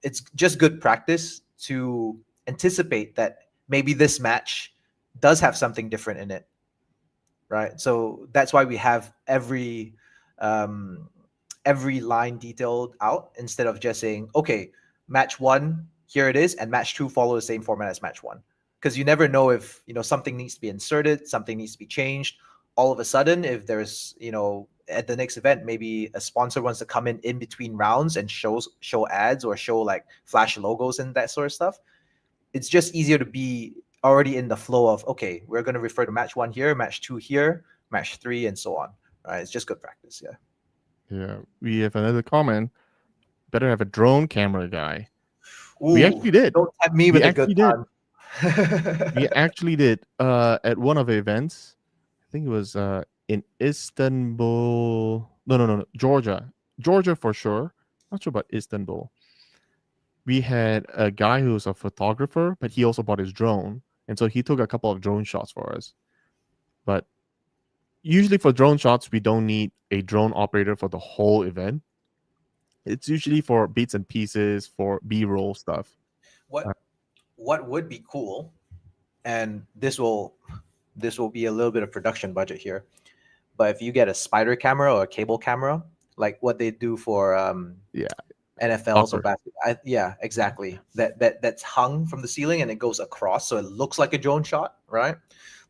It's just good practice to anticipate that maybe this match does have something different in it, right? So that's why we have um, every line detailed out instead of just saying, okay, match one, here it is, and match two follow the same format as match one. Because you never know if something needs to be inserted, something needs to be changed. All of a sudden, if there's at the next event, maybe a sponsor wants to come in between rounds and show ads or show like flash logos and that sort of stuff. It's just easier to be already in the flow of, okay, we're going to refer to match one here, match two here, match three, and so on. Right? It's just good practice. Yeah. Yeah. We have another comment. Better have a drone camera guy. We Ooh, actually did. don't tempt me We with a good actually did. We time. actually did. At one of the events, I think it was in Istanbul. No, Georgia. Georgia for sure. Not sure about Istanbul. We had a guy who was a photographer, but he also bought his drone. And so he took a couple of drone shots for us. But usually for drone shots, we don't need a drone operator for the whole event. It's usually for bits and pieces, for B-roll stuff. Uh, what would be cool, and this will be a little bit of production budget here, but if you get a spider camera or a cable camera, like what they do for yeah, NFLs or soccer. basketball. Yeah, exactly. That's hung from the ceiling and it goes across, so it looks like a drone shot, right?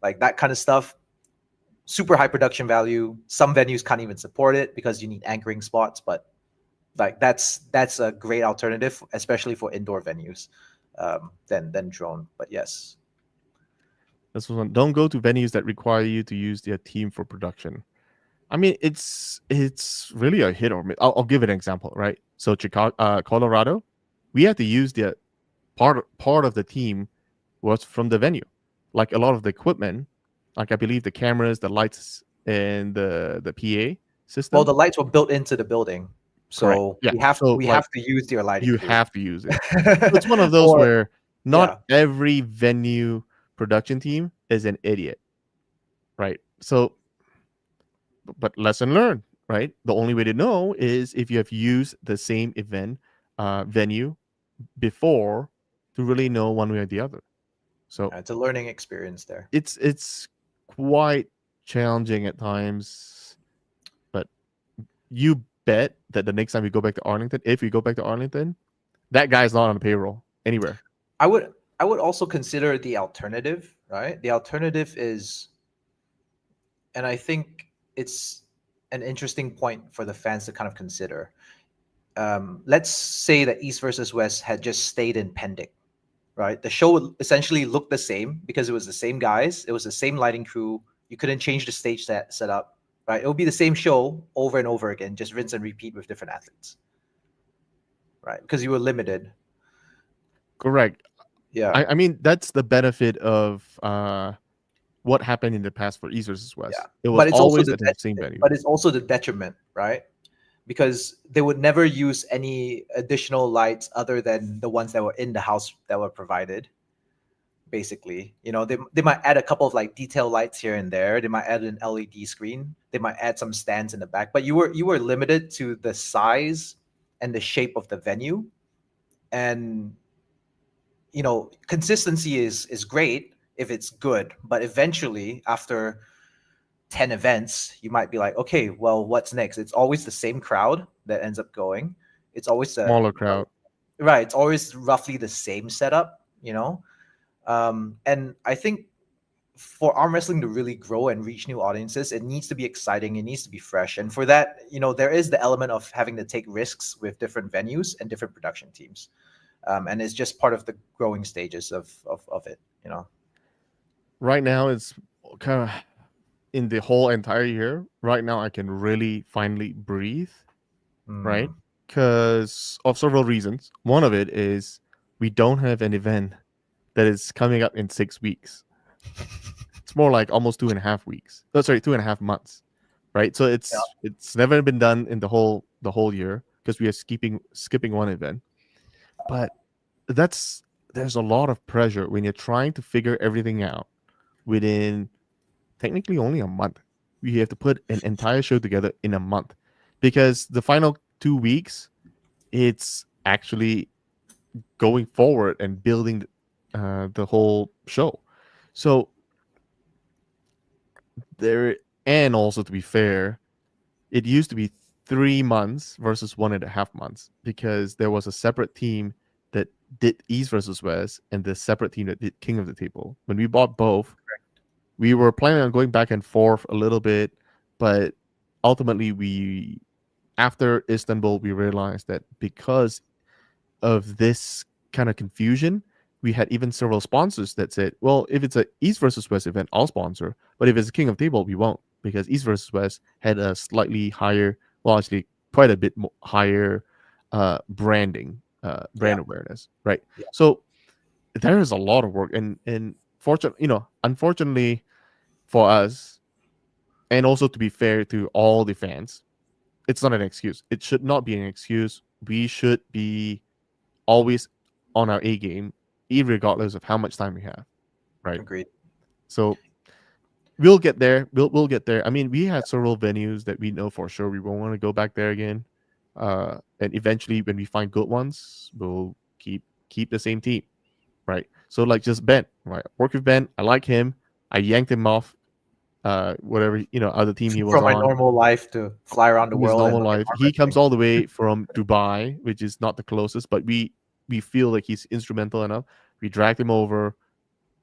Like that kind of stuff. Super high production value. Some venues can't even support it because you need anchoring spots, but like that's a great alternative, especially for indoor venues, than drone. But yes, This was one. Don't go to venues that require you to use their team for production. I mean, it's really a hit or miss. I'll give an example, right? So Chicago, Colorado, we had to use the part of the team was from the venue, like a lot of the equipment, like I believe the cameras, the lights, and the PA well, system. the lights were built into the building, Correct. so Yeah. we have So we like have to use their lighting you crew. have to use it. So it's one of those Or where not yeah, every venue production team is an idiot, right? So but lesson learned, right? The only way to know is if you have used the same event venue before to really know one way or the other. So it's a learning experience there. it's quite challenging at times, but you bet that the next time you go back to Arlington, if you go back to Arlington, that guy's not on the payroll anywhere. I would also consider the alternative, right? The alternative is, and I think it's an interesting point for the fans to kind of consider. Let's say that East versus West had just stayed in Pendic, right? The show would essentially look the same because it was the same guys, it was the same lighting crew. You couldn't change the stage setup, right? It would be the same show over and over again, just rinse and repeat with different athletes, right? Because you were limited. Correct. Yeah, I mean that's the benefit of what happened in the past for East versus yeah. West. It was But it's also always the at the same venue. but it's also the detriment, right? Because they would never use any additional lights other than the ones that were in the house that were provided. Basically, they might add a couple of like detail lights here and there. They might add an LED screen. They might add some stands in the back, but you were limited to the size and the shape of the venue. And consistency is great if it's good, but eventually after 10 events, you might be like, okay, well, what's next? It's always the same crowd that ends up going. It's always Smaller crowd. right. It's always roughly the same setup. And I think for arm wrestling to really grow and reach new audiences, it needs to be exciting. It needs to be fresh. And for that, there is the element of having to take risks with different venues and different production teams. And it's just part of the growing stages of it. Right now, it's kind of in the whole entire year. Right now, I can really finally breathe, right? Mm. Because of several reasons. One of it is we don't have an event that is coming up in 6 weeks. It's more like almost 2.5 weeks. Oh, sorry, 2.5 months, right? So Yeah, it's never been done in the whole year because we are skipping one event. But that's there's a lot of pressure when you're trying to figure everything out within technically only a month. We have to put an entire show together in a month because the final 2 weeks, it's actually going forward and building the whole show. So there, and also to be fair, it used to be 3 months versus 1.5 months because there was a separate team that did East versus West and the separate team that did King of the Table. When we bought both, we were planning on going back and forth a little bit, but ultimately we after Istanbul we realized that because of this kind of confusion, we had even several sponsors that said, well, if it's a East versus West event, I'll sponsor. But if it's a King of Table, we won't because East versus West had a slightly higher, well, actually quite a bit more higher yeah, brand awareness, right? yeah. So there is a lot of work, and unfortunately for us, and also to be fair to all the fans, it's not an excuse. It should not be an excuse. We should be always on our A game, regardless of how much time we have, right? Agreed. So we'll get there. We'll get there. I mean, we had several venues that we know for sure we won't want to go back there again. And eventually, when we find good ones, we'll keep the same team, right? So like just Ben, right? Work with Ben. I like him. I yanked him off. Whatever other team he was From my on normal life to fly around the in his world and normal look at life. arm He comes wrestling. all the way from Dubai, which is not the closest, but we feel like he's instrumental enough. We dragged him over,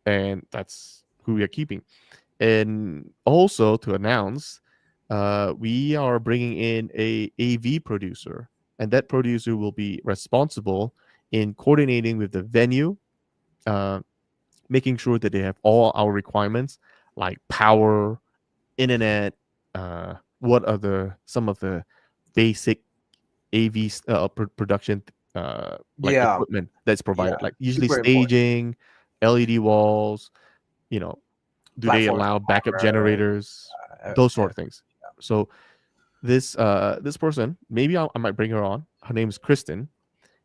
and that's who we are keeping. And also to announce, we are bringing in a AV producer, and that producer will be responsible in coordinating with the venue, uh, making sure that they have all our requirements like power, internet, what are the some of the basic AV production like Yeah, equipment that's yeah. provided, like usually Super important. staging, LED walls, you know, do they Platforms, allow backup camera, generators, those sort of things. yeah. So this person, maybe I might bring her on. Her name is Kristen,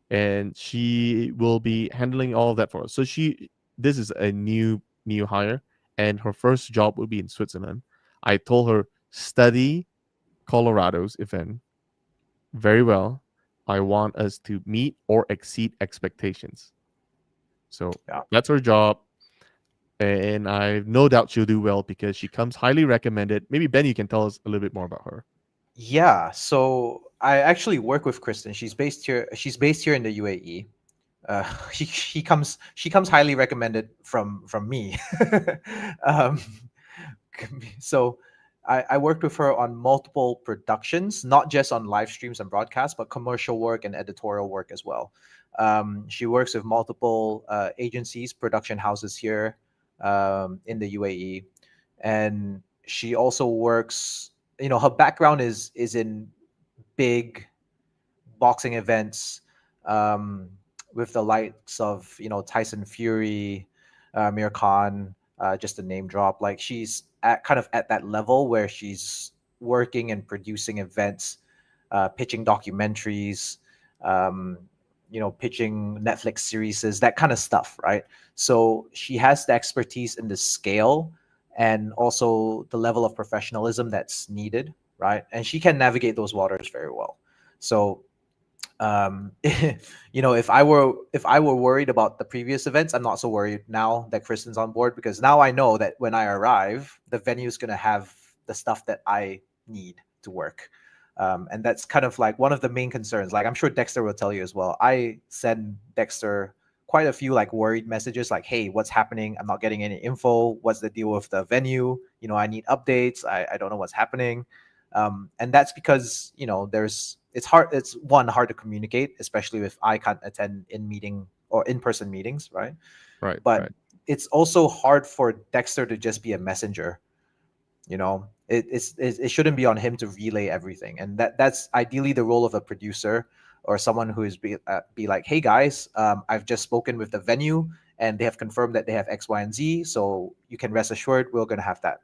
and she will be handling all of that for us. So this is a new hire, and her first job will be in Switzerland. I told her study Colorado's event very well. I want us to meet or exceed expectations. So Yeah. that's her job. And I have no doubt she'll do well because she comes highly recommended. Maybe Ben, you can tell us a little bit more about her. Yeah, so I actually work with Kristen. She's based here. She's based here in the UAE. She comes highly recommended from me. um, so I worked with her on multiple productions, not just on live streams and broadcasts, but commercial work and editorial work as well. She works with multiple agencies, production houses here in the UAE, and she also works. Her background is in big boxing events, um, with the likes of Tyson Fury, Amir Khan, just a name drop. Like she's at that level where she's working and producing events, pitching documentaries, um, pitching Netflix series, that kind of stuff, right? So she has the expertise in the scale and also the level of professionalism that's needed, right? And she can navigate those waters very well. So if I were worried about the previous events, I'm not so worried now that Kristen's on board, because now I know that when I arrive, the venue is going to have the stuff that I need to work. And that's kind of like one of the main concerns. Like, I'm sure Dexter will tell you as well. I send Dexter quite a few like worried messages like, hey, what's happening? I'm not getting any info. What's the deal with the venue? I need updates. I don't know what's happening. And that's because it's hard. It's one, hard to communicate, especially if I can't attend in person meetings, right? Right, But right. it's also hard for Dexter to just be a messenger. You know, it shouldn't be on him to relay everything, and that's ideally the role of a producer or someone who is be like, hey guys, I've just spoken with the venue and they have confirmed that they have X, Y, and Z, so you can rest assured we're gonna have that.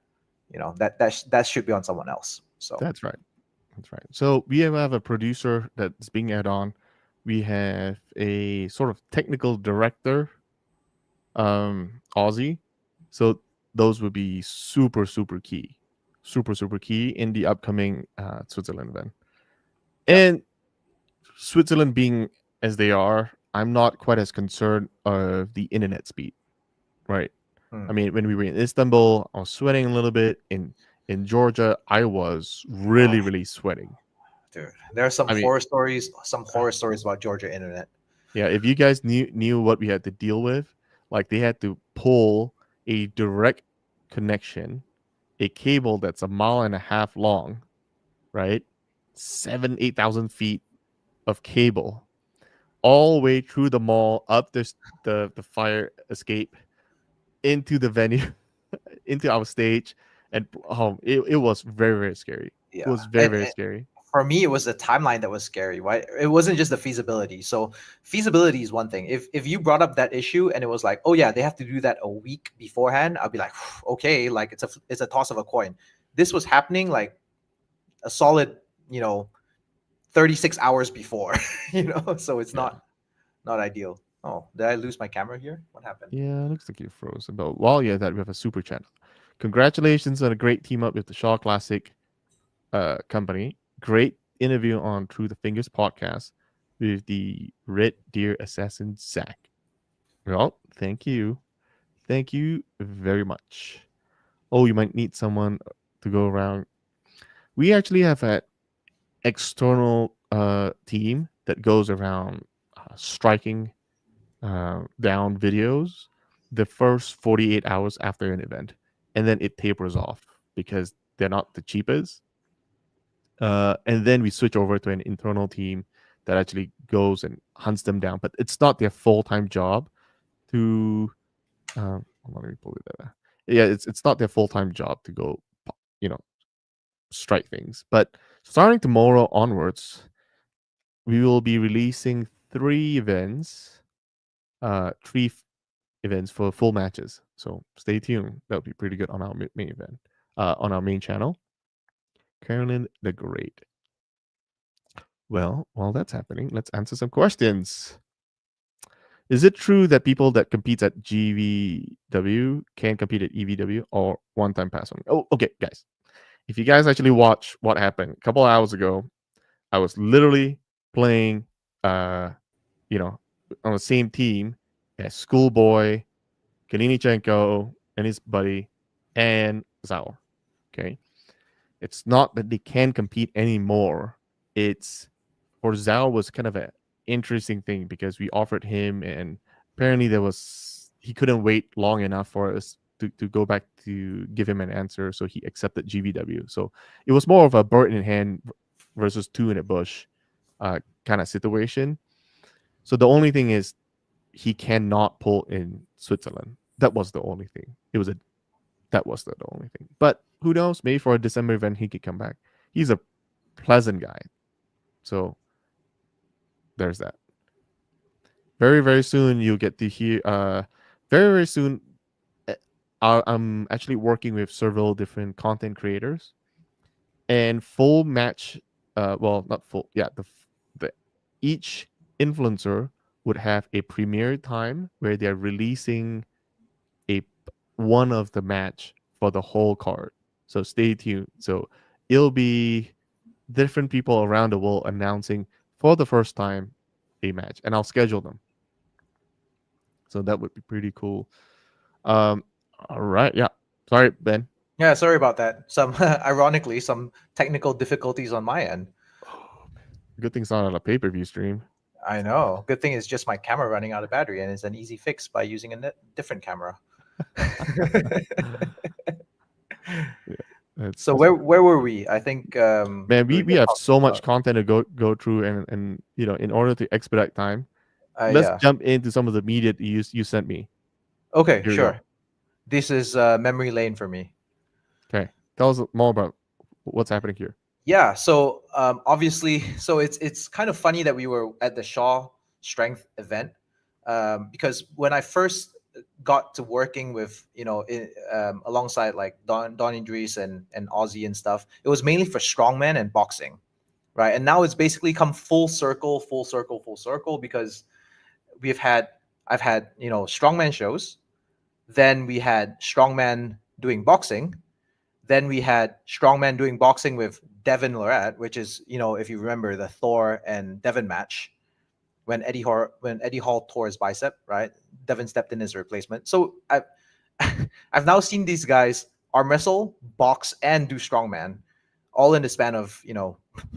You know, that should be on someone else. So That's right. That's right. So we have a producer that's being added on. We have a sort of technical director, Aussie. So those would be super, super key, super key in the upcoming Switzerland event. yep. And Switzerland being as they are, I'm not quite as concerned of the internet speed, right? I Hmm. mean, when we were in Istanbul, I was sweating a little bit. In Georgia, I was Oh, really sweating. dude, there are I mean, some horror stories about Georgia internet. yeah, if you guys knew what we had to deal with, like they had to pull a direct connection, a cable that's a mile and a half long, right? 8,000 feet of cable, all the way through the mall, up the fire escape, into the venue, into our stage, and it was very scary. It Yeah, was very scary. for me, it was the timeline that was scary, right? It wasn't just the feasibility. So feasibility is one thing. If you brought up that issue and it was like, oh yeah, they have to do that a week beforehand, I'd be like, okay, like it's a toss of a coin. This was happening like a solid, you know, 36 hours before, you know, so it's Yeah. not ideal. Oh, did I lose my camera here? What happened? Yeah, looks like you froze. But while you're at that, we have a super chat. Congratulations on a great team up with the Shaw Classic company. Great interview on Through the Fingers podcast with the Red Deer Assassin Zach. Well, thank you. Thank you very much. Oh, you might need someone to go around. We actually have an external team that goes around striking down videos the first 48 hours after an event, and then it tapers off because they're not the cheapest. And then we switch over to an internal team that actually goes and hunts them down, but it's not their full time job to. Let me pull it up. Yeah, it's not their full time job to go, you know, strike things. But starting tomorrow onwards, we will be releasing three events for full matches. So stay tuned. That'll be pretty good on our main event, on our main channel. Carolyn the Great. Well, while that's happening, let's answer some questions. Is it true that people that compete at GVW can compete at EVW or one-time pass only? Oh, okay, guys. If you guys actually watch what happened a couple hours ago, I was literally playing, uh, you know, on the same team as Schoolboy, Kalinichenko, and his buddy, and Zauer. Okay. It's not that they can compete anymore. It's for Zhao was kind of an interesting thing because we offered him, and apparently he couldn't wait long enough for us to go back to give him an answer, so he accepted GVW. So it was more of a bird in hand versus two in a bush kind of situation. So the only thing is he cannot pull in Switzerland. That was the only thing. That was the only thing. But who knows? Maybe for a December event he could come back. He's a pleasant guy. So there's that. Very soon you'll get to hear. Very soon, eh, I'm actually working with several different content creators and full match. Well, not full. Yeah, the each influencer would have a premiere time where they're releasing a one of the match for the whole card. So stay tuned. So it'll be different people around the world announcing for the first time a match, and I'll schedule them. So that would be pretty cool. Um, all right, yeah. Sorry, Ben. Yeah, sorry about that. Some ironically, some technical difficulties on my end. Good thing it's not on a pay per view stream. I know. Good thing it's just my camera running out of battery, and it's an easy fix by using a different camera. Yeah, that's So where were we? I think man. we were We just have talking so much about. content to go through, and in order to expedite time, let's Yeah. jump into some of the media that you sent me. Okay, Here we go. sure. This is memory lane for me. Okay, tell us more about what's happening here. Yeah, so obviously, so it's kind of funny that we were at the Shaw Strength event, because when I first got to working with alongside like Don Idris and Aussie and stuff, it was mainly for strongman and boxing, right? And now it's basically come full circle, full circle, full circle, because we've had I've had strongman shows, then we had strongman doing boxing, then we had strongman doing boxing with Devin Lorette, which is, if you remember the Thor and Devin match when Eddie Hall tore his bicep, right? Devin stepped in as a replacement. So I've now seen these guys arm wrestle, box, and do strongman, all in the span of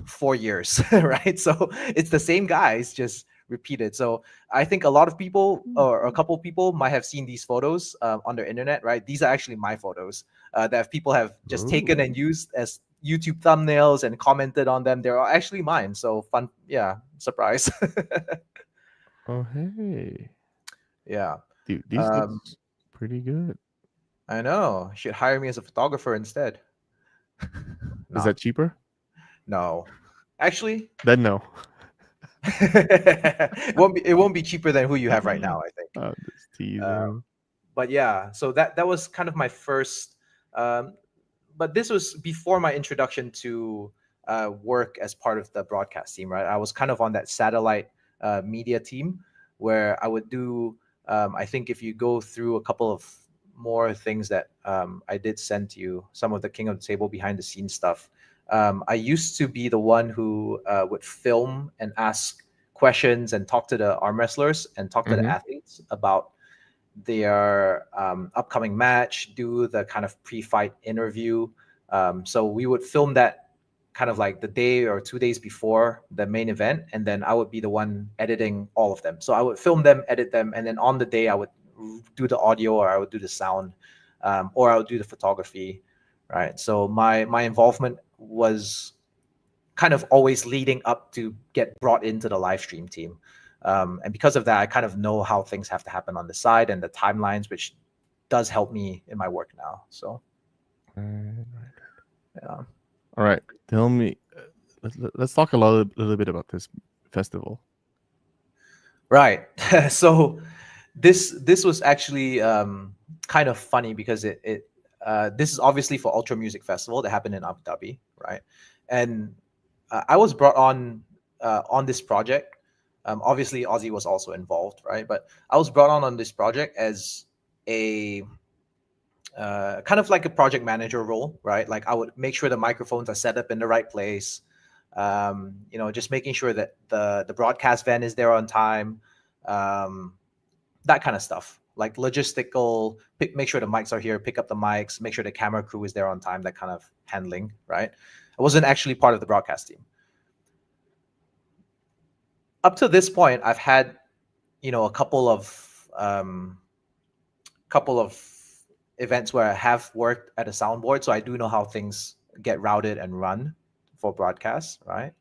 4 years, right? So it's the same guys, just repeated. So I think a lot of people, or a couple of people, might have seen these photos on their internet, right? These are actually my photos that people have just taken Ooh. and used as YouTube thumbnails and commented on them. They're actually mine. So fun, yeah, surprise. Oh, hey. Yeah. Dude, these Um, looks pretty good. I know. Should hire me as a photographer instead. Is No, that cheaper? no. Actually, Then no. it won't be cheaper than who you have right now, I think. I'm just Uh, teasing. but yeah, so that was kind of my first. Um, but this was before my introduction to work as part of the broadcast team, right? I was kind of on that satellite media team where I would do. I think if you go through a couple of more things that I did send to you, some of the King of the Table behind the scenes stuff. I used to be the one who would film and ask questions and talk to the arm wrestlers and talk to the Mm-hmm. athletes about their upcoming match, do the kind of pre-fight interview. So we would film that kind of like the day or 2 days before the main event, and then I would be the one editing all of them. So I would film them, edit them, and then on the day I would do the audio, or I would do the sound, or I would do the photography, right? So my involvement was kind of always leading up to get brought into the live stream team. And because of that, I kind of know how things have to happen on the side and the timelines, which does help me in my work now. So, Right. yeah. All right. Tell me. Let's talk a little bit about this festival. Right. So this was actually kind of funny because this is obviously for Ultra Music Festival that happened in Abu Dhabi, right? And I was brought on this project. Obviously, Aussie was also involved, right? But I was brought on this project as a kind of like a project manager role, right? Like I would make sure the microphones are set up in the right place. Just making sure that the broadcast van is there on time, um, that kind of stuff. Like logistical, make sure the mics are here, pick up the mics, make sure the camera crew is there on time. That kind of handling, right? I wasn't actually part of the broadcast team. Up to this point, I've had a couple of events where I have worked at a soundboard, so I do know how things get routed and run for broadcasts, right?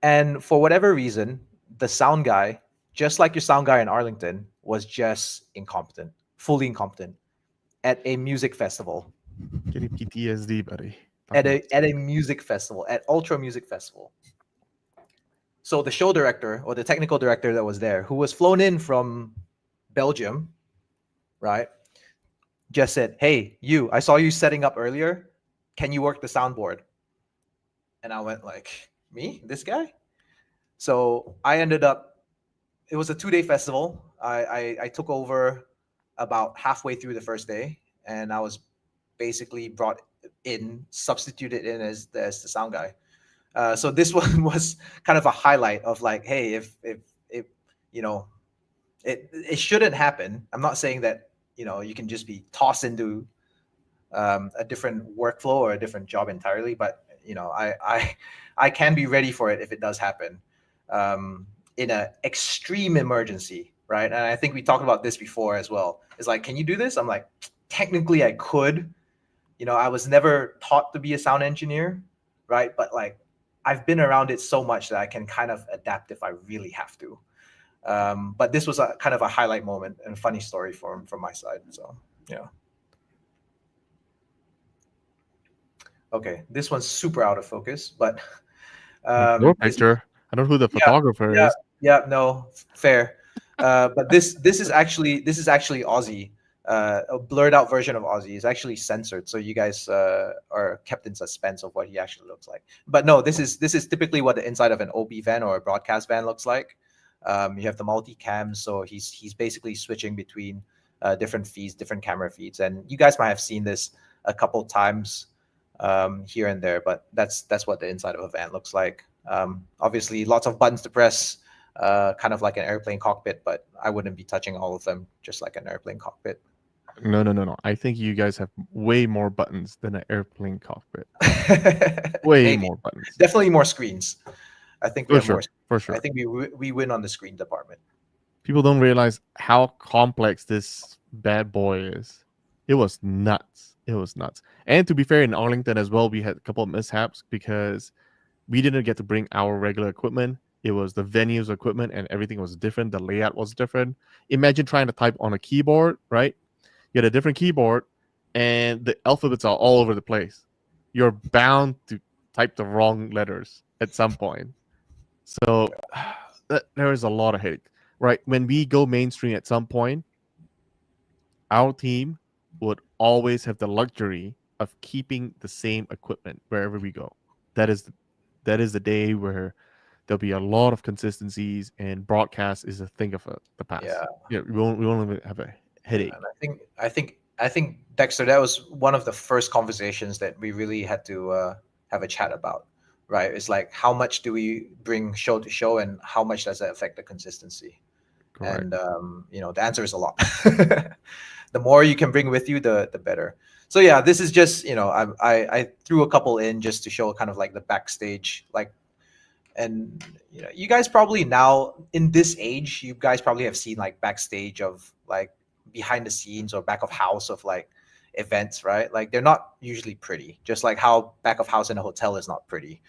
And for whatever reason, the sound guy, just like your sound guy in Arlington, was just incompetent, fully incompetent at a music festival, Getting PTSD, buddy. at Talking a about at a music festival, at Ultra Music Festival. So the show director or the technical director that was there, who was flown in from Belgium, right, just said, "Hey, I saw you setting up earlier. Can you work the soundboard?" And I went like, "Me? This guy?" So I ended up. It was a 2-day festival. I took over about halfway through the first day, and I was basically brought in, substituted in as the sound guy. So this one was kind of a highlight of like, hey, if you know it shouldn't happen. I'm not saying that you can just be tossed into a different workflow or a different job entirely, but I can be ready for it if it does happen in an extreme emergency, right? And I think we talked about this before as well. It's like, can you do this? I'm like, technically I could. I was never taught to be a sound engineer, right? But like, I've been around it so much that I can kind of adapt if I really have to. But this was a kind of a highlight moment and funny story from my side. So yeah. Okay, this one's super out of focus, but Your this is picture. I don't know who the yeah, photographer yeah, is. yeah. No, fair. But this is actually Aussie. A blurred out version of Aussie is actually censored, so you guys are kept in suspense of what he actually looks like. But no, this is typically what the inside of an OB van or a broadcast van looks like. You have the multi cams, so he's basically switching between different feeds, different camera feeds, and you guys might have seen this a couple times here and there. But that's what the inside of a van looks like. Obviously, lots of buttons to press, kind of like an airplane cockpit, but I wouldn't be touching all of them, just like an airplane cockpit. No, no, no, no. I think you guys have way more buttons than an airplane cockpit. Way Maybe, more buttons. definitely more screens. I think we For have more. sure. For I sure. think we win on the screen department. People don't realize how complex this bad boy is. It was nuts. It was nuts. And to be fair, in Arlington as well, we had a couple of mishaps because we didn't get to bring our regular equipment. It was the venue's equipment and everything was different. The layout was different. Imagine trying to type on a keyboard, right? You had a different keyboard and the alphabets are all over the place. You're bound to type the wrong letters at some point. So there is a lot of headache, right? When we go mainstream at some point, our team would always have the luxury of keeping the same equipment wherever we go. That is the day where there'll be a lot of consistencies and broadcast is a thing of the past. Yeah, Yeah, we won't even have a headache. and I think Dexter, that was one of the first conversations that we really had to have a chat about. Right? It's like how much do we bring show to show, and how much does that affect the consistency? Correct. And the answer is a lot. The more you can bring with you, the better. So yeah, this is just I threw a couple in just to show kind of like the backstage, like. And you guys probably now in this age, you guys probably have seen like backstage of like behind the scenes or back of house of like events, right? Like they're not usually pretty, just like how back of house in a hotel is not pretty.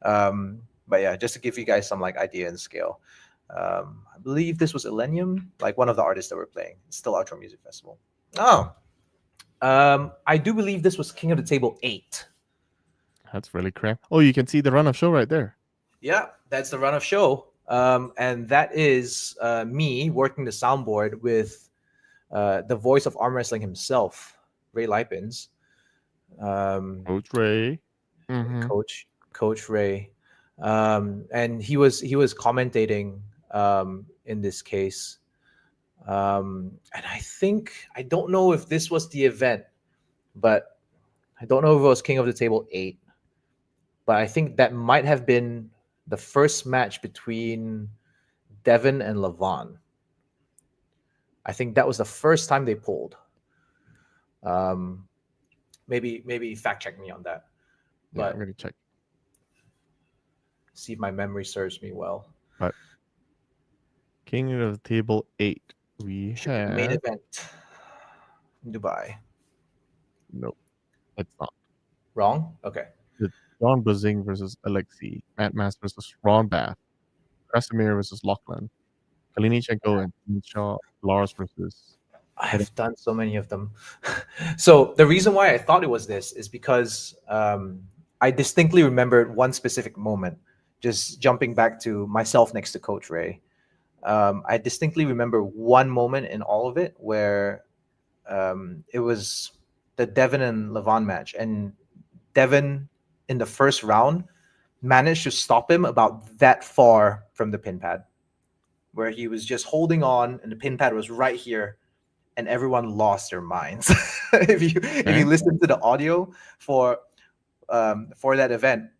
But yeah, just to give you guys some like idea and scale. I believe this was Illenium, like one of the artists that were playing. It's still Outro Music Festival. Oh, I do believe this was King of the Table 8. That's really crap. Oh, you can see the run of show right there. Yeah, that's the run of show. And that is me working the soundboard with the voice of arm wrestling himself, Ray Lipins, Coach Ray. Mm-hmm. Coach Ray, and he was commentating in this case. And I don't know if this was the event, but I don't know if it was King of the Table 8, but I think that might have been the first match between Devin and Levon. I think that was the first time they pulled. Um, maybe fact check me on that, Yeah, I'm but gonna check. see if my memory serves me well. But King of the Table 8, we Should be the main have event in Dubai. no, it's not. Wrong? Okay. The John Bazing versus Alexei, Matt Mass versus Ron Bath, Krasimir versus Lachlan, Kalinichenko and Shaw, Lars versus I have done so many of them. So the reason why I thought it was this is because I distinctly remembered one specific moment. Just jumping back to myself next to Coach Ray, I distinctly remember one moment in all of it where it was the Devin and Levon match, and Devin in the first round managed to stop him about that far from the pin pad, where he was just holding on, and the pin pad was right here, and everyone lost their minds. If you okay. listen to the audio for that event,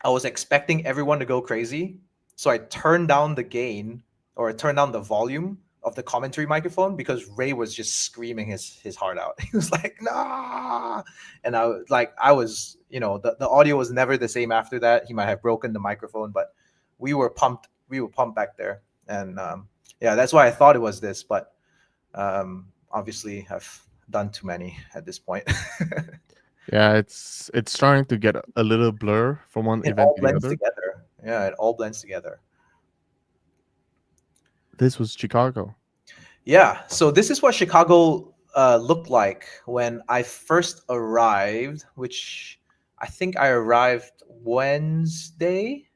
I was expecting everyone to go crazy, so I turned down the gain, or I turned down the volume of the commentary microphone, because Ray was just screaming his heart out. He was like, "Nah!" And the audio was never the same after that. He might have broken the microphone, but we were pumped. We were pumped back there, and yeah, that's why I thought it was this. But obviously, I've done too many at this point. Yeah, it's starting to get a little blur from one It event all to the blends other. together. Yeah, it all blends together. This was Chicago. Yeah, so this is what Chicago looked like when I first arrived, which I think I arrived Wednesday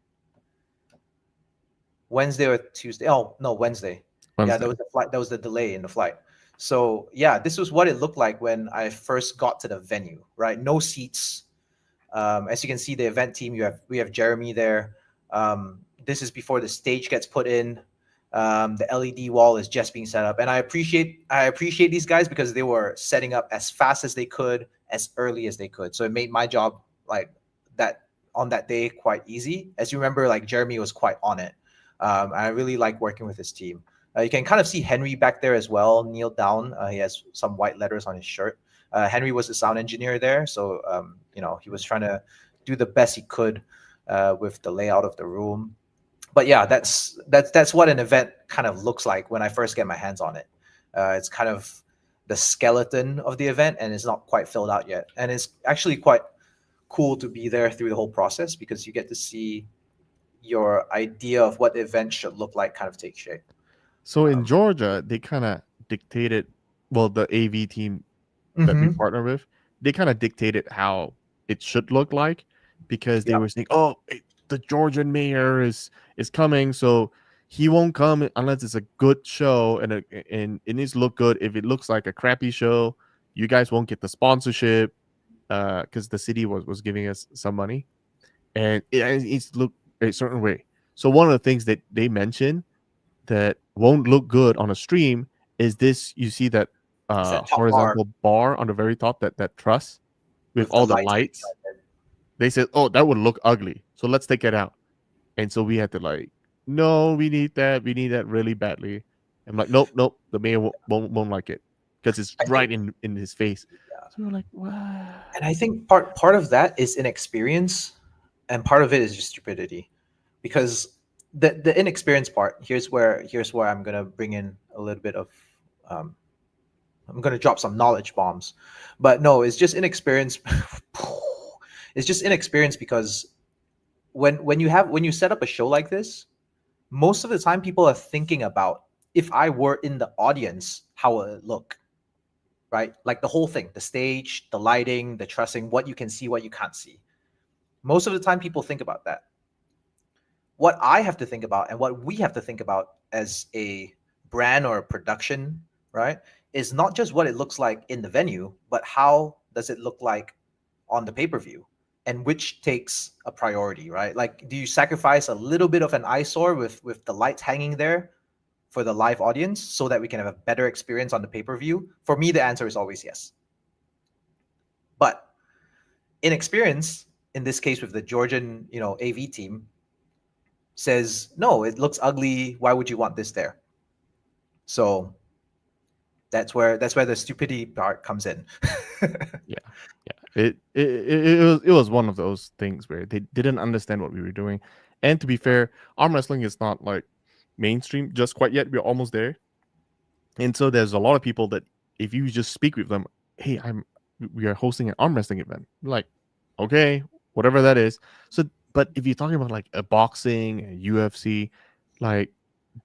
or Tuesday. Oh no, Wednesday. Yeah, there Wednesday. was a flight. There was the delay in the flight. So yeah, this was what it looked like when I first got to the venue. Right, no seats. As you can see, the event team. We have Jeremy there. This is before the stage gets put in. The LED wall is just being set up, and I appreciate these guys because they were setting up as fast as they could, as early as they could. So it made my job like that on that day quite easy. As you remember, like Jeremy was quite on it. I really like working with his team. You can kind of see Henry back there as well, kneel down. He has some white letters on his shirt. Henry was the sound engineer there, so he was trying to do the best he could with the layout of the room. But yeah, that's what an event kind of looks like when I first get my hands on it. It's kind of the skeleton of the event, and it's not quite filled out yet. And it's actually quite cool to be there through the whole process because you get to see your idea of what the event should look like kind of take shape. So in Um, Georgia, they kind of dictated, well, the AV team that we mhm. partner with, they kind of dictated how it should look like because they Yeah, were saying, "Oh, the Georgian mayor is coming, so he won't come unless it's a good show and it needs to look good. If it looks like a crappy show, you guys won't get the sponsorship because the city was giving us some money and it needs to look a certain way." So one of the things that they mentioned that won't look good on a stream is this. You see that it's that top bar horizontal bar on the very top, that truss with with the all the lights hanging lights. out there. They said, "Oh, that would look ugly, so let's take it out." And so we had to like, "No, we need that. We need that really badly." I'm like, "Nope, nope. The mayor won't like it because it's I think, right in his face." yeah. So we're like, "What?" And I think part of that is inexperience, and part of it is just stupidity, because the inexperienced part here's where I'm gonna bring in a little bit of um, I'm gonna drop some knowledge bombs, but no, it's just inexperience. It's just inexperience because when you set up a show like this, most of the time people are thinking about, if I were in the audience, how would it look, right? Like the whole thing, the stage, the lighting, the trussing, what you can see, what you can't see. Most of the time people think about that. What I have to think about and what we have to think about as a brand or a production, right, is not just what it looks like in the venue, but how does it look like on the pay-per-view, and which takes a priority, right? Like, do you sacrifice a little bit of an eyesore with the lights hanging there for the live audience so that we can have a better experience on the pay-per-view? For me, the answer is always yes. But in experience, in this case with the Georgian, AV team, says no, it looks ugly. Why would you want this there? So that's where the stupidity part comes in. Yeah, yeah. It was one of those things where they didn't understand what we were doing. And to be fair, arm wrestling is not like mainstream just quite yet. We're almost there. And so there's a lot of people that if you just speak with them, "Hey, we are hosting an arm wrestling event." Like, okay, whatever that is. So, but if you're talking about like a boxing, a UFC, like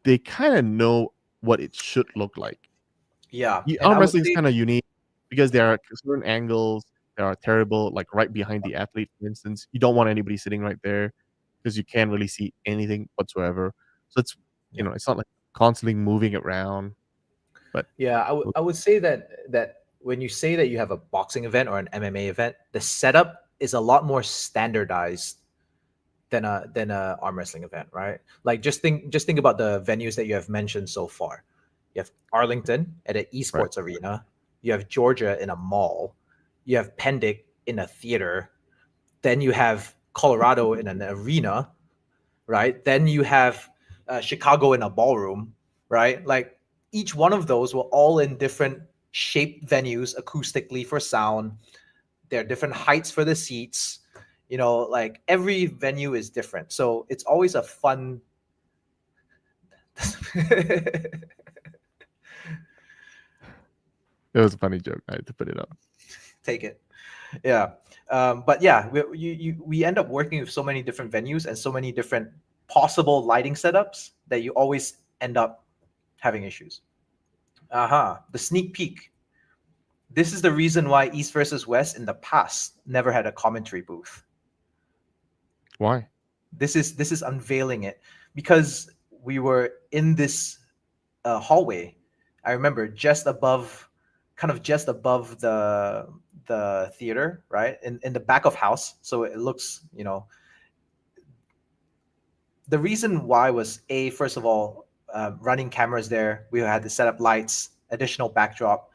they kind of know what it should look like. Yeah, and Arm I would wrestling is say, kind of unique because there are certain angles that are terrible, like right behind the athlete, for instance. You don't want anybody sitting right there because you can't really see anything whatsoever. So yeah, it's not like constantly moving around, but yeah, I would say that when you say that you have a boxing event or an MMA event, the setup is a lot more standardized than a arm wrestling event, right? Like just think about the venues that you have mentioned so far. You have Arlington at an right. esports arena. You have Georgia in a mall. You have Pendic in a theater. Then you have Colorado in an arena, right? Then you have Chicago in a ballroom, right? Like each one of those were all in different shaped venues acoustically for sound. There are different heights for the seats. Like every venue is different. So it's always a fun. It was a funny joke. I had to put it up. Take it. Yeah. But yeah, we end up working with so many different venues and so many different possible lighting setups that you always end up having issues. The sneak peek. This is the reason why East versus West in the past never had a commentary booth. Why? This is unveiling it, because we were in this hallway. I remember just above the theater, right in the back of house. So it looks, the reason why was, first of all, running cameras there. We had to set up lights, additional backdrop,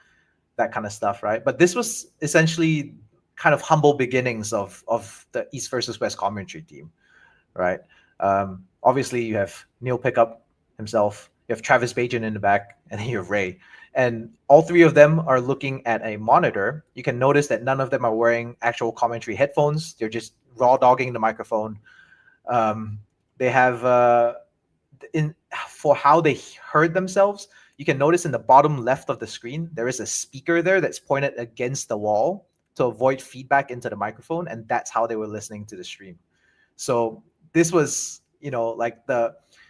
that kind of stuff, right? But this was essentially kind of humble beginnings of the East versus West commentary team, right? Obviously, you have Neil Pickup himself, you have Travis Bajan in the back, and then you have Ray. And all three of them are looking at a monitor. You can notice that none of them are wearing actual commentary headphones. They're just raw dogging the microphone. They have in for how they heard themselves. You can notice in the bottom left of the screen there is a speaker there that's pointed against the wall to avoid feedback into the microphone, and that's how they were listening to the stream. So this was, like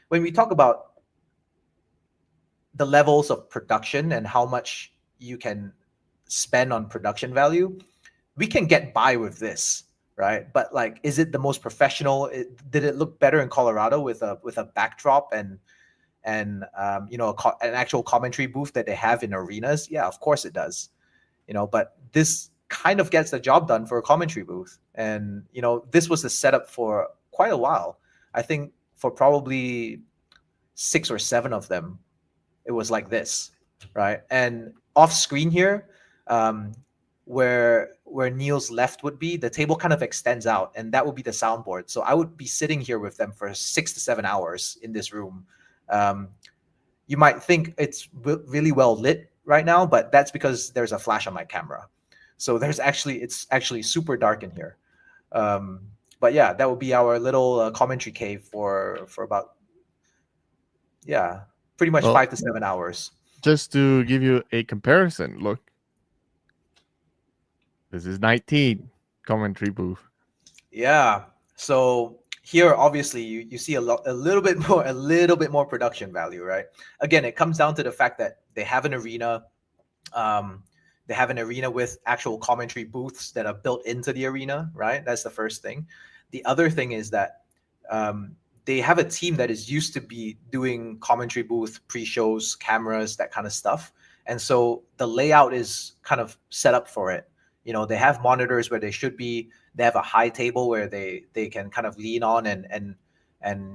when we talk about the levels of production and how much you can spend on production value, we can get by with this, right? But like, is it the most professional? Did it look better in Colorado with a backdrop and an actual commentary booth that they have in arenas? Yeah, of course it does. But this kind of gets the job done for a commentary booth, and this was the setup for quite a while. I think for probably 6 or 7 of them, it was like this, right? And off screen here, where Neil's left would be, the table kind of extends out, and that would be the soundboard. So I would be sitting here with them for 6 to 7 hours in this room. You might think it's really well lit right now, but that's because there's a flash on my camera. So it's actually super dark in here. But yeah, that would be our little commentary cave for about, yeah, pretty much Well, 5 to 7 hours. just to give you a comparison, look, this is 19 commentary booth. Yeah. So here, obviously, you see a little bit more production value, right? Again, it comes down to the fact that they have an arena. They have an arena with actual commentary booths that are built into the arena, right? That's the first thing. The other thing is that they have a team that is used to be doing commentary booth pre-shows, cameras, that kind of stuff. And so the layout is kind of set up for it. They have monitors where they should be. They have a high table where they can kind of lean on and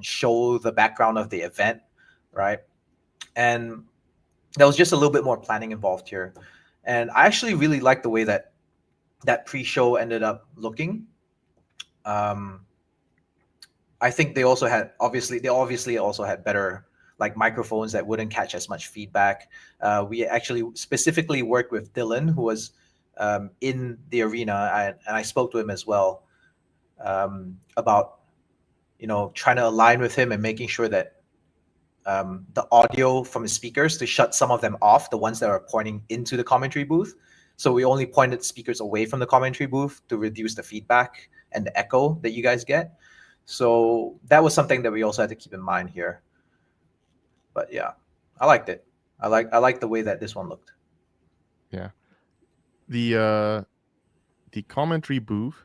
show the background of the event, right? And there was just a little bit more planning involved here. And I actually really like the way that pre-show ended up looking. I think they obviously also had better like microphones that wouldn't catch as much feedback. We actually specifically worked with Dylan, who was in the arena, and I spoke to him as well about trying to align with him and making sure that the audio from his speakers, to shut some of them off, the ones that are pointing into the commentary booth. So we only pointed speakers away from the commentary booth to reduce the feedback and the echo that you guys get. So that was something that we also had to keep in mind here. But yeah, I liked it. I like the way that this one looked. Yeah. The commentary booth,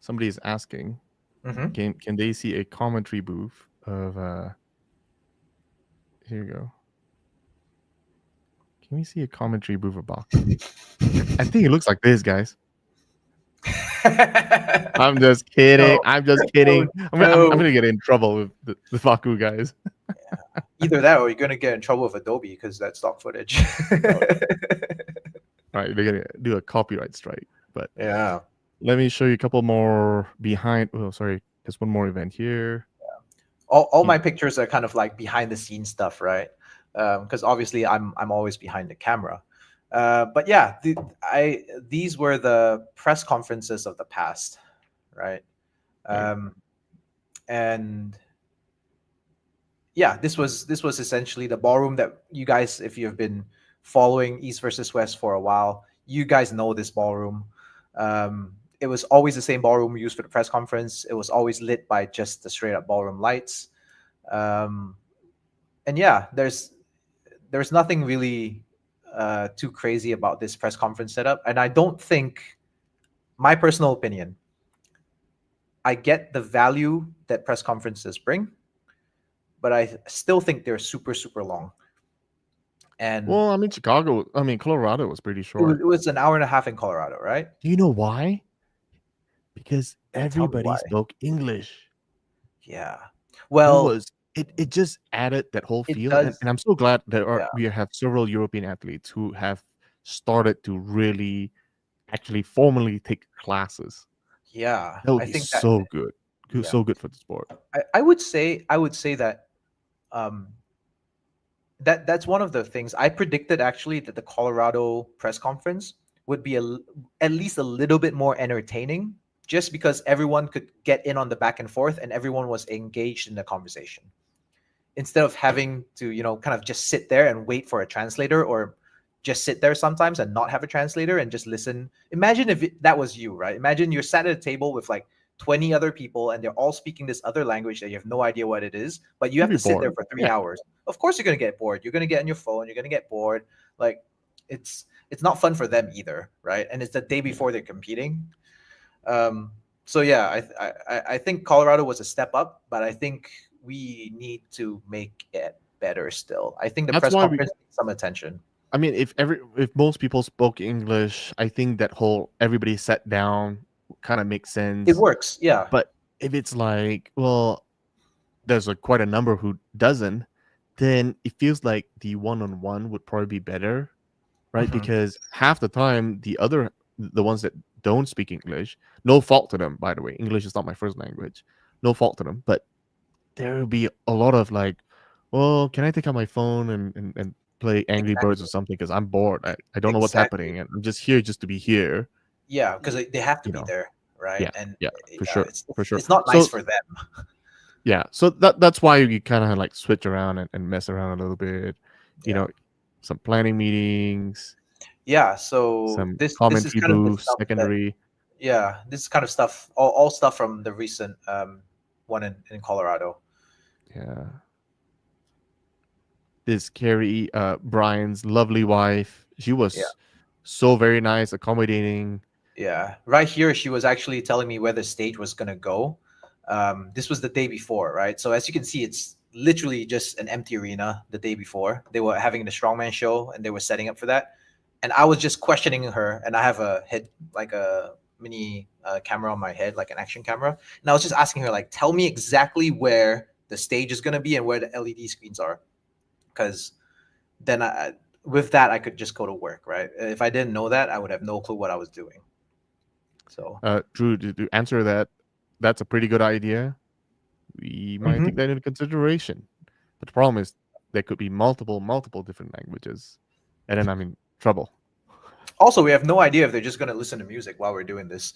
somebody is asking, Mm-hmm. can they see a commentary booth of here you go. Can we see a commentary booth of Baku? I think it looks like this, guys. I'm just kidding. No, I'm just kidding. I'm no. gonna get in trouble with the Baku guys. Either that, or you're gonna get in trouble with Adobe because that's stock footage. All right, they're gonna do a copyright strike. But Yeah. let me show you a couple more behind. Oh, sorry, there's one more event here. All my pictures are kind of like behind the scenes stuff, right? Because obviously I'm always behind the camera. But yeah, these were the press conferences of the past, right? And yeah, this was essentially the ballroom that you guys, if you've been following East versus West for a while, you guys know this ballroom. It was always the same ballroom used for the press conference. It was always lit by just the straight up ballroom lights. And yeah, there's nothing really too crazy about this press conference setup, and I don't think, my personal opinion, I get the value that press conferences bring, but I still think they're super super long, and Well, I mean, Colorado was pretty it short. was an hour and a half in Colorado, right? Do you know why? Because Tell me everybody why. spoke English. Yeah. It Well, was it just added that whole it feel, and, does. and I'm so glad Yeah. we have several European athletes who have started to really actually formally take classes. Yeah. That would I be think that. so good. Yeah. So good for the sport. I would say that um that's one of the things I predicted, actually, that the Colorado press conference would be at least a little bit more entertaining, just because everyone could get in on the back and forth and everyone was engaged in the conversation, instead of having to, kind of just sit there and wait for a translator, or just sit there sometimes and not have a translator and just listen. Imagine if that was you, right? Imagine you're sat at a table with like 20 other people and they're all speaking this other language that you have no idea what it is, but you You'd have be to sit there bored. for three Yeah, hours. Of course you're going to get bored. You're going to get on your phone, you're going to get bored. Like, it's not fun for them either, right? And it's the day yeah. before they're competing. um, so yeah, I think Colorado was a step up, but I think we need to make it better still. I think the That's press why we. conference needs some attention. I mean, if most people spoke English, I think that whole everybody sat down kind of makes It sense. works, yeah. But if it's like, well, there's like quite a number who doesn't, then it feels like the one-on-one would probably be better, right? Hmm. Because half the time, the ones that don't speak English, no fault to them, by the way. English is not my first language, no fault to them. But there will be a lot of like, well, can I take out my phone and play Angry Birds or Exactly, something? Because I'm bored. I don't know what's exactly. happening, and I'm just here just to be here. Yeah, because Y- they have to You be know, there, right? yeah, And yeah, for yeah, sure, it's for it's, sure. it's not nice So for them. yeah, so that's why you kind of like switch around and mess around a little bit. You Yeah, know, some planning meetings, yeah. So some this is commentary kind of the booths, stuff that, secondary. yeah, this is kind of stuff, all stuff from the recent one in Colorado. Yeah, this Carrie, Brian's lovely wife, she Yeah. was so very nice, accommodating. Yeah, right here she was actually telling me where the stage was gonna go. This was the day before, right? So as you can see, it's literally just an empty arena. The day before, they were having the strongman show and they were setting up for that. And I was just questioning her, and I have a head, like a mini camera on my head, like an action camera, and I was just asking her, like, tell me exactly where the stage is gonna be and where the LED screens are, because then with that I could just go to work, right? If I didn't know that, I would have no clue what I was doing. So. Drew, to answer that, that's a pretty good idea. We might take Mhm. that into consideration. But the problem is there could be multiple different languages, and then I'm in trouble. Also, we have no idea if they're just going to listen to music while we're doing this.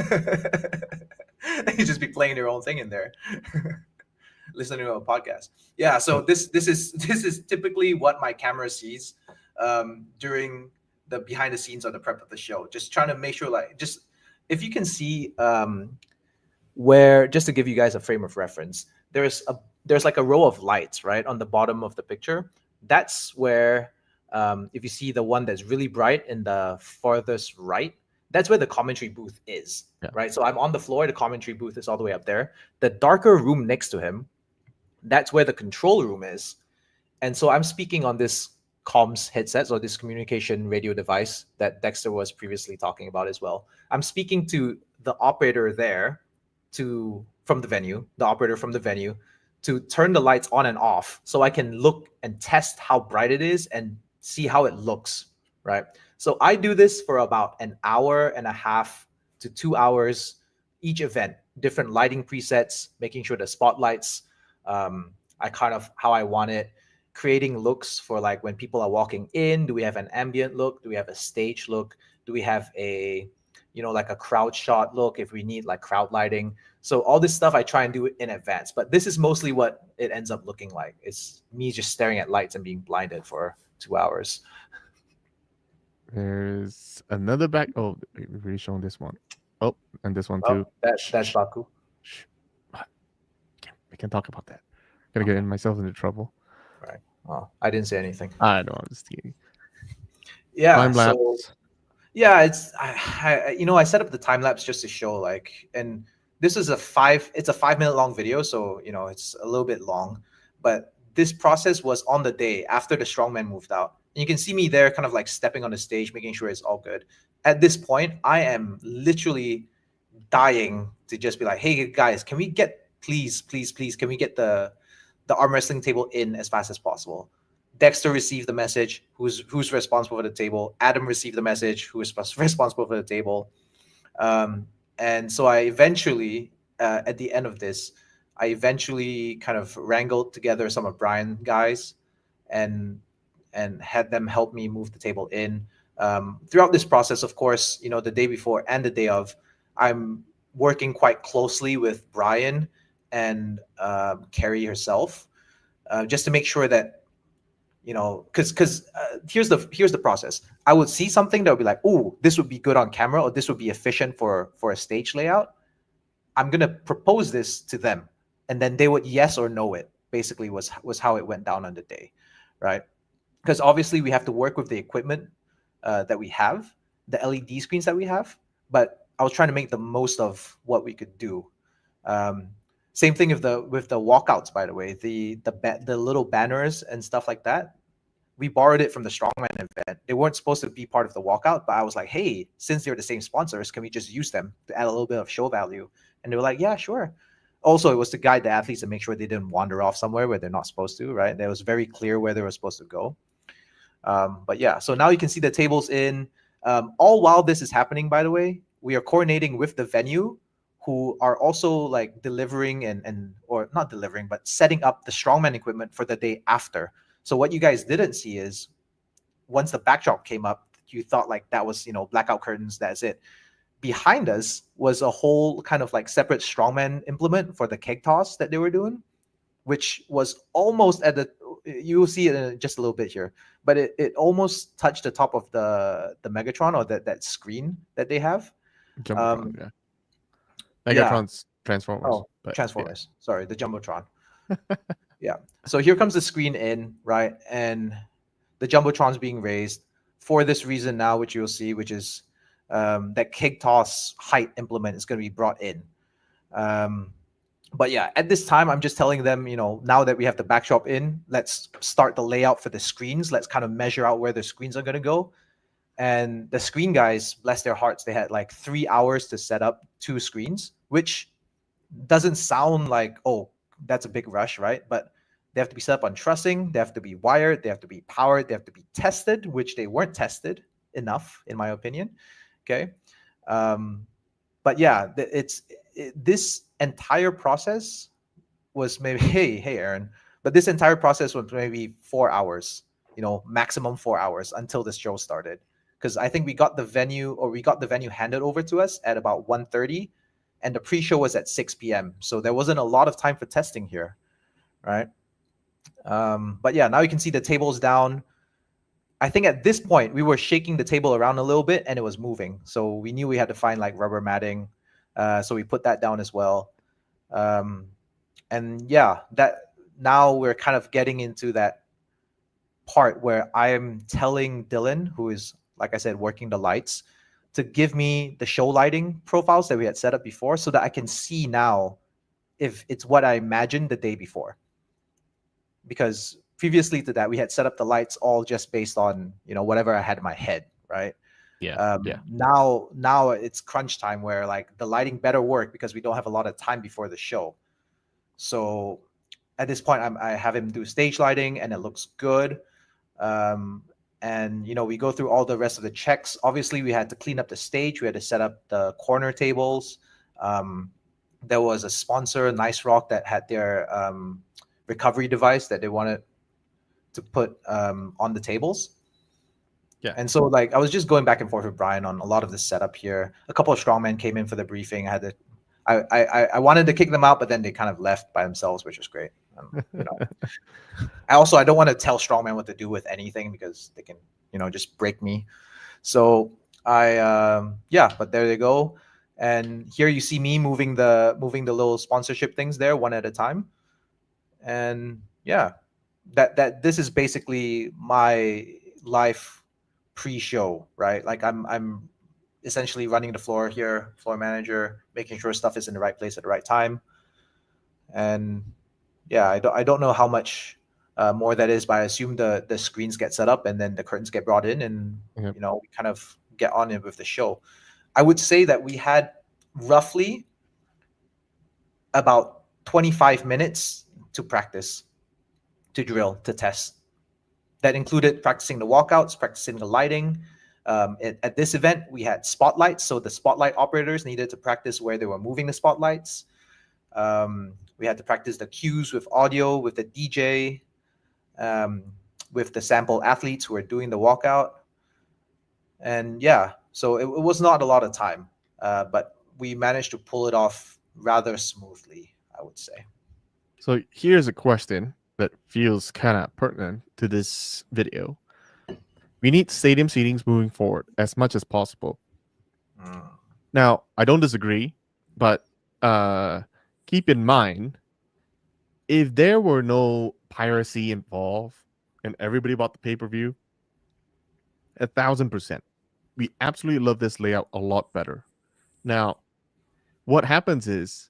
They could just be playing their own thing in there, listening to a podcast. Yeah. So Oh, this is typically what my camera sees during the behind the scenes or the prep of the show. Just trying to make sure, like, just if you can see, where, just to give you guys a frame of reference, there's like a row of lights right on the bottom of the picture. That's where, if you see the one that's really bright in the farthest right, that's where the commentary booth is, yeah. right? So I'm on the floor, the commentary booth is all the way up there. The darker room next to him, that's where the control room is. And so I'm speaking on this comms headset, or this communication radio device that Dexter was previously talking about as well. I'm speaking to the operator there, to from the venue, the operator from the venue, to turn the lights on and off so I can look and test how bright it is and see how it looks, right? So I do this for about an hour and a half to 2 hours each event, different lighting presets, making sure the spotlights, I kind of how I want it, creating looks for like when people are walking in. Do we have an ambient look? Do we have a stage look? Do we have a, like a crowd shot look if we need like crowd lighting? So all this stuff I try and do it in advance, but this is mostly what it ends up looking like. It's me just staring at lights and being blinded for 2 hours. There's another back. Oh, we've already shown this one. Oh, and this one Oh, too. that's Baku. Shh. We can't talk about that. Gonna get in myself into trouble. Right. Oh, I didn't say anything. I know, I'm just kidding. Yeah. Time So lapse. yeah, I set up the time lapse just to show like, and this is it's a 5 minute long video, so it's a little bit long, but this process was on the day after the strongman moved out. And you can see me there, kind of like stepping on the stage, making sure it's all good. At this point, I am literally dying to just be like, hey guys, can we get please, please, please, can we get the arm wrestling table in as fast as possible? Dexter received the message. Who's responsible for the table? Adam received the message. Who is responsible for the table? And so I eventually, at the end of this, I eventually kind of wrangled together some of Brian guys, and had them help me move the table in. Throughout this process, of course, the day before and the day of, I'm working quite closely with Brian and Carrie herself, just to make sure that because here's the process. I would see something that would be like, oh, this would be good on camera, or this would be efficient for a stage layout. I'm gonna propose this to them, and then they would yes or no it. Basically, was how it went down on the day, right? Because obviously we have to work with the equipment that we have, the LED screens that we have. But I was trying to make the most of what we could do. Um, Same thing with the walkouts, by the way, the little banners and stuff like that. We borrowed it from the strongman event. They weren't supposed to be part of the walkout, but I was like, hey, since they're the same sponsors, can we just use them to add a little bit of show value? And they were like, yeah, sure. Also, it was to guide the athletes and make sure they didn't wander off somewhere where they're not supposed to, right? It was very clear where they were supposed to go. But yeah, so now you can see the tables in. All while this is happening, by the way, we are coordinating with the venue, who are also like delivering and or not delivering, but setting up the strongman equipment for the day after. So what you guys didn't see is, once the backdrop came up, you thought like that was blackout curtains. That's it. Behind us was a whole kind of like separate strongman implement for the keg toss that they were doing, which was almost at the, you will see it in just a little bit here, but it almost touched the top of the Megatron, or that screen that they have. Jumbotron, Um, yeah. yeah. Megatron's Transformers, Oh, but yeah. Transformers. Sorry, the Jumbotron. Yeah. So here comes the screen in, right? And the Jumbotron's being raised for this reason now, which you'll see, which is that keg toss height implement is going to be brought in. Um, but yeah, at this time, I'm just telling them, now that we have the backdrop in, let's start the layout for the screens. Let's kind of measure out where the screens are going to go. And the screen guys, bless their hearts, they had like 3 hours to set up 2 screens, which doesn't sound like, oh, that's a big rush, right? But they have to be set up on trussing, they have to be wired, they have to be powered, they have to be tested, which they weren't tested enough, in my opinion. Okay. Um, but yeah, this entire process was maybe, hey, Aaron, but this entire process was maybe 4 hours, maximum 4 hours until this show started. Because I think we got the venue handed over to us at about 1:30, and the pre-show was at 6 p.m. So there wasn't a lot of time for testing here, right? But yeah, now you can see the tables down. I think at this point we were shaking the table around a little bit and it was moving. So we knew we had to find like rubber matting. So we put that down as well. Um, and yeah, that now we're kind of getting into that part where I'm telling Dylan, who is, like I said, working the lights, to give me the show lighting profiles that we had set up before, so that I can see now if it's what I imagined the day before. Because previously to that, we had set up the lights all just based on whatever I had in my head, right? Yeah. Yeah. Now it's crunch time, where like the lighting better work because we don't have a lot of time before the show. So at this point, I have him do stage lighting, and it looks good. Um, and we go through all the rest of the checks. Obviously, we had to clean up the stage. We had to set up the corner tables. Um, there was a sponsor, Nice Rock, that had their recovery device that they wanted to put on the tables. Yeah. And so, like, I was just going back and forth with Brian on a lot of the setup here. A couple of strongmen came in for the briefing. I wanted to kick them out, but then they kind of left by themselves, which was great. I don't want to tell strongmen what to do with anything, because they can, just break me. So but there they go. And here you see me moving the little sponsorship things there one at a time. And yeah, that this is basically my life pre-show, right? Like I'm essentially running the floor here, floor manager, making sure stuff is in the right place at the right time. And yeah, I don't know how much more that is, but I assume the screens get set up and then the curtains get brought in, and Yep. we kind of get on it with the show. I would say that we had roughly about 25 minutes to practice, to drill, to test. That included practicing the walkouts, practicing the lighting. At this event, we had spotlights, so the spotlight operators needed to practice where they were moving the spotlights. We had to practice the cues with audio, with the DJ, um, with the sample athletes who were doing the walkout. And yeah, so it was not a lot of time, but we managed to pull it off rather smoothly, I would say. So here's a question that feels kind of pertinent to this video. We need stadium seatings moving forward as much as possible. Mm. Now, I don't disagree, but keep in mind, if there were no piracy involved and everybody bought the pay-per-view, 1,000%, we absolutely love this layout a lot better. Now, what happens is,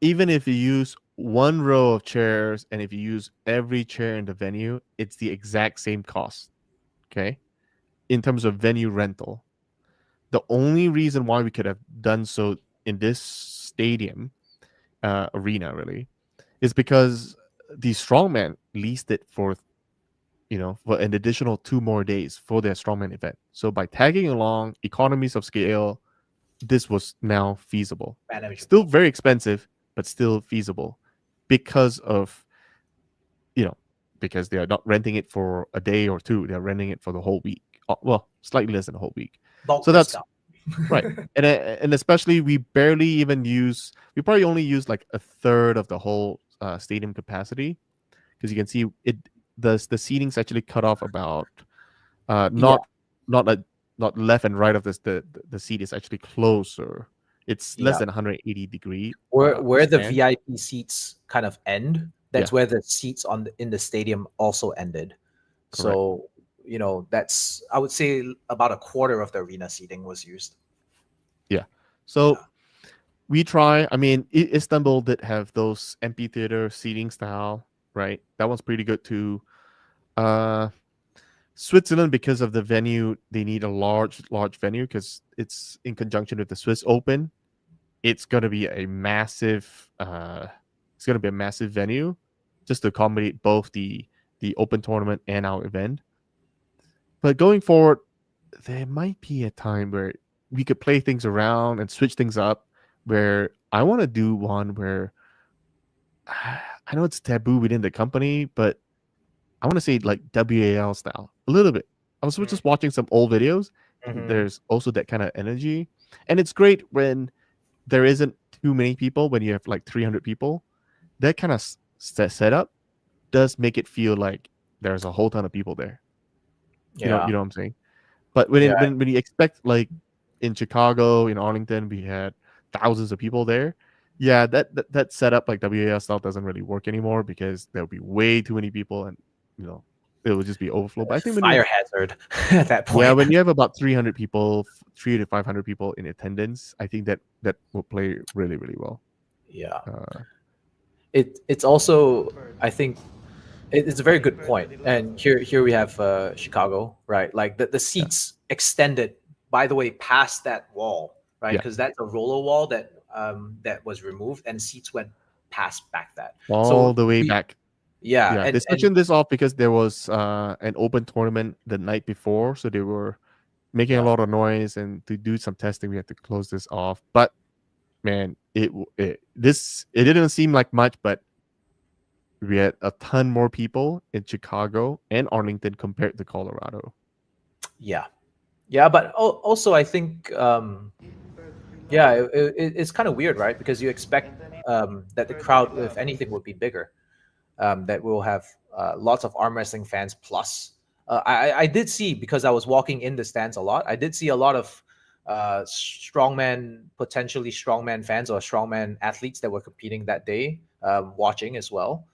even if you use one row of chairs and if you use every chair in the venue, it's the exact same cost. Okay. In terms of venue rental, the only reason why we could have done so in this stadium arena really is because the strongman leased it for for an additional 2 more days for their strongman event. So by tagging along, economies of scale, this was now feasible. Still Manageable. very expensive, but still feasible because of you know because they are not renting it for a day or two; they're renting it for the whole week. Well, slightly less than a whole week. Bulk So that's discount. right, and especially we barely even use. We probably only use like a third of the whole stadium capacity because you can see it. The seating's actually cut off about Yeah, not a not left and right of this the seat is actually closer. It's less yeah. than 180-degree Where the span. VIP seats kind of end, Yeah, that's where the seats in the stadium also ended. correct. So, that's, I would say, about a quarter of the arena seating was used. Yeah. Yeah. So we try. I mean, Istanbul did have those amphitheater seating style, right? That one's pretty good too. Uh, Switzerland, because of the venue, they need a large venue because it's in conjunction with the Swiss Open. It's gonna be a massive. It's gonna be a massive venue, just to accommodate both the Open tournament and our event. But going forward, there might be a time where we could play things around and switch things up. Where I want to do one where I know it's taboo within the company, but I want to say like WAL style a little bit. I was just watching some old videos. Mm-hmm. There's also that kind of energy, and it's great when there isn't too many people. When you have like 300 people, that kind of setup does make it feel like there's a whole ton of people there. Yeah. You know what I'm saying? But when Yeah. when you expect like in Chicago, in Arlington, we had thousands of people there. Yeah, that setup like WAL style doesn't really work anymore because there'll be way too many people and you know it will just be overflow. But I think Fire hazard at that point. when you have about 300 people, 300 to 500 people in attendance, I think that will play really really well. Yeah. Uh, It's also, I think, it's a very good point. And here we have Chicago, right? Like the yeah, seats extended, by the way, past that wall, right? yeah, Because that's a roller wall that was removed, and seats went past back that. all So the way we, back. yeah, Yeah, they and sectioned this off because there was an open tournament the night before, so they were making a yeah, lot of noise, and to do some testing, we had to close this off. But man, it didn't seem like much, but we had a ton more people in Chicago and Arlington compared to Colorado. yeah, yeah. But also, I think, yeah, it's kind of weird, right? Because you expect that the crowd, if anything, would be bigger. That will have lots of arm wrestling fans. Plus, I did see, because I was walking in the stands a lot, I did see a lot of strongman, potentially strongman fans or strongman athletes that were competing that day, watching as well.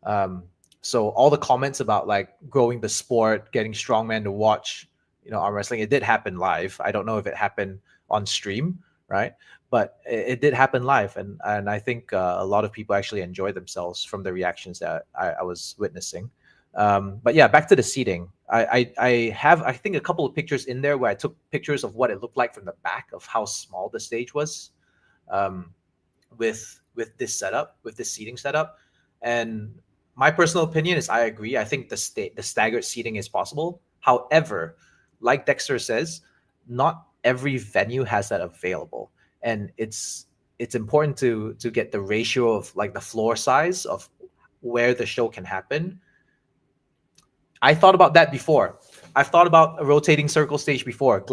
Um, So all the comments about like growing the sport, getting strongman to watch, arm wrestling, it did happen live. I don't know if it happened on stream, right? But it did happen live, and I think a lot of people actually enjoyed themselves from the reactions that I was witnessing. But yeah, back to the seating. I have, I think, a couple of pictures in there where I took pictures of what it looked like from the back of how small the stage was, um, with this setup, with this seating setup. And my personal opinion is I agree. I think the staggered seating is possible. However, like Dexter says, not every venue has that available, and it's important to get the ratio of like the floor size of where the show can happen. I thought about that before. I've thought about a rotating circle stage before,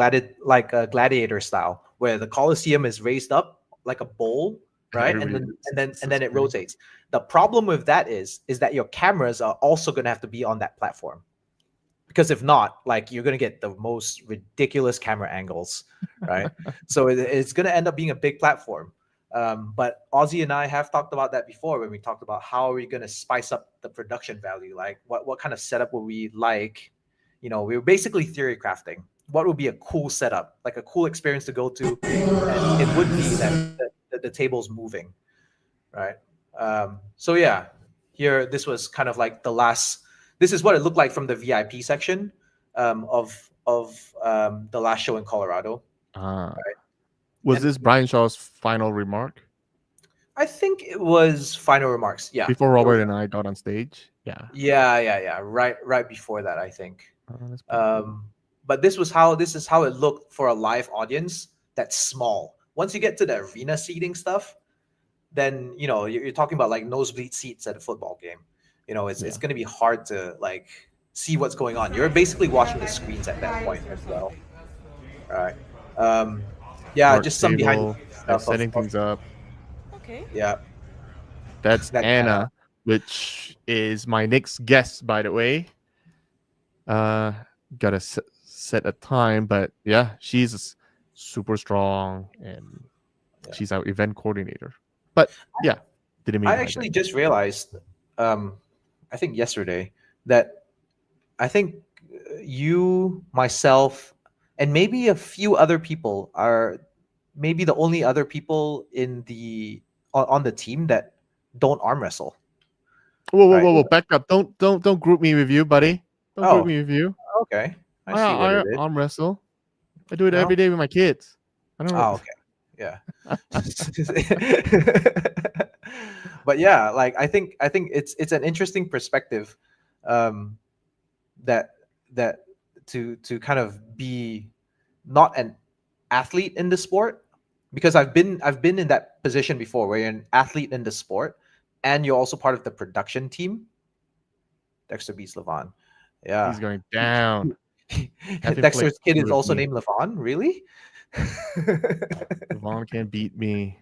like a gladiator style, where the Colosseum is raised up like a bowl, right? And Everybody, then it's, and then it's and so then it scary. rotates. The problem with that is that your cameras are also going to have to be on that platform, because if not, like you're going to get the most ridiculous camera angles, right? So it's going to end up being a big platform. But Ozzy and I have talked about that before when we talked about how are we going to spice up the production value, like what kind of setup would we like. We were basically theory crafting what would be a cool setup, like a cool experience to go to, and it would be that the table's moving, right? So yeah, here this was kind of like the last. This is what it looked like from the VIP section, of the last show in Colorado. Ah, Right? was And this Brian Shaw's final remark I think it was final remarks. Yeah, before it was. Robert and I got on stage? Yeah. Yeah. Right before that, I think. That's pretty cool. Um, but this is how it looked for a live audience that's small. Once you get to the arena seating stuff, then you're talking about like nosebleed seats at a football game. It's Yeah. going to be hard to like see what's going on. You're basically watching the screens at that point as well, right? Um, yeah, Dark just some behind the table. scenes They're stuff setting of things up. Okay. yeah. That's That's Anna. Anna, which is my next guest, by the way. Uh, gotta set a time, but yeah, she's super strong and Yeah. she's our event coordinator. But yeah, didn't mean I to hijack. actually just realized, um, I think yesterday, that I think you, myself, and maybe a few other people are maybe the only other people on the team that don't arm wrestle, Whoa, whoa, right? whoa, whoa! Back up! Don't group me with you, buddy. Don't group Oh, me with you. okay. I I see what I it is. arm wrestle. I do it No. every day with my kids. I don't know. Oh, okay. Yeah. But yeah, like I think it's an interesting perspective, um, that that to kind of be not an athlete in the sport, because I've been in that position before where you're an athlete in the sport and you're also part of the production team. Dexter beats Levon. Yeah. He's going down. Have him play Dexter's kid is with also me. named Levon, really? Vaughn can't beat me.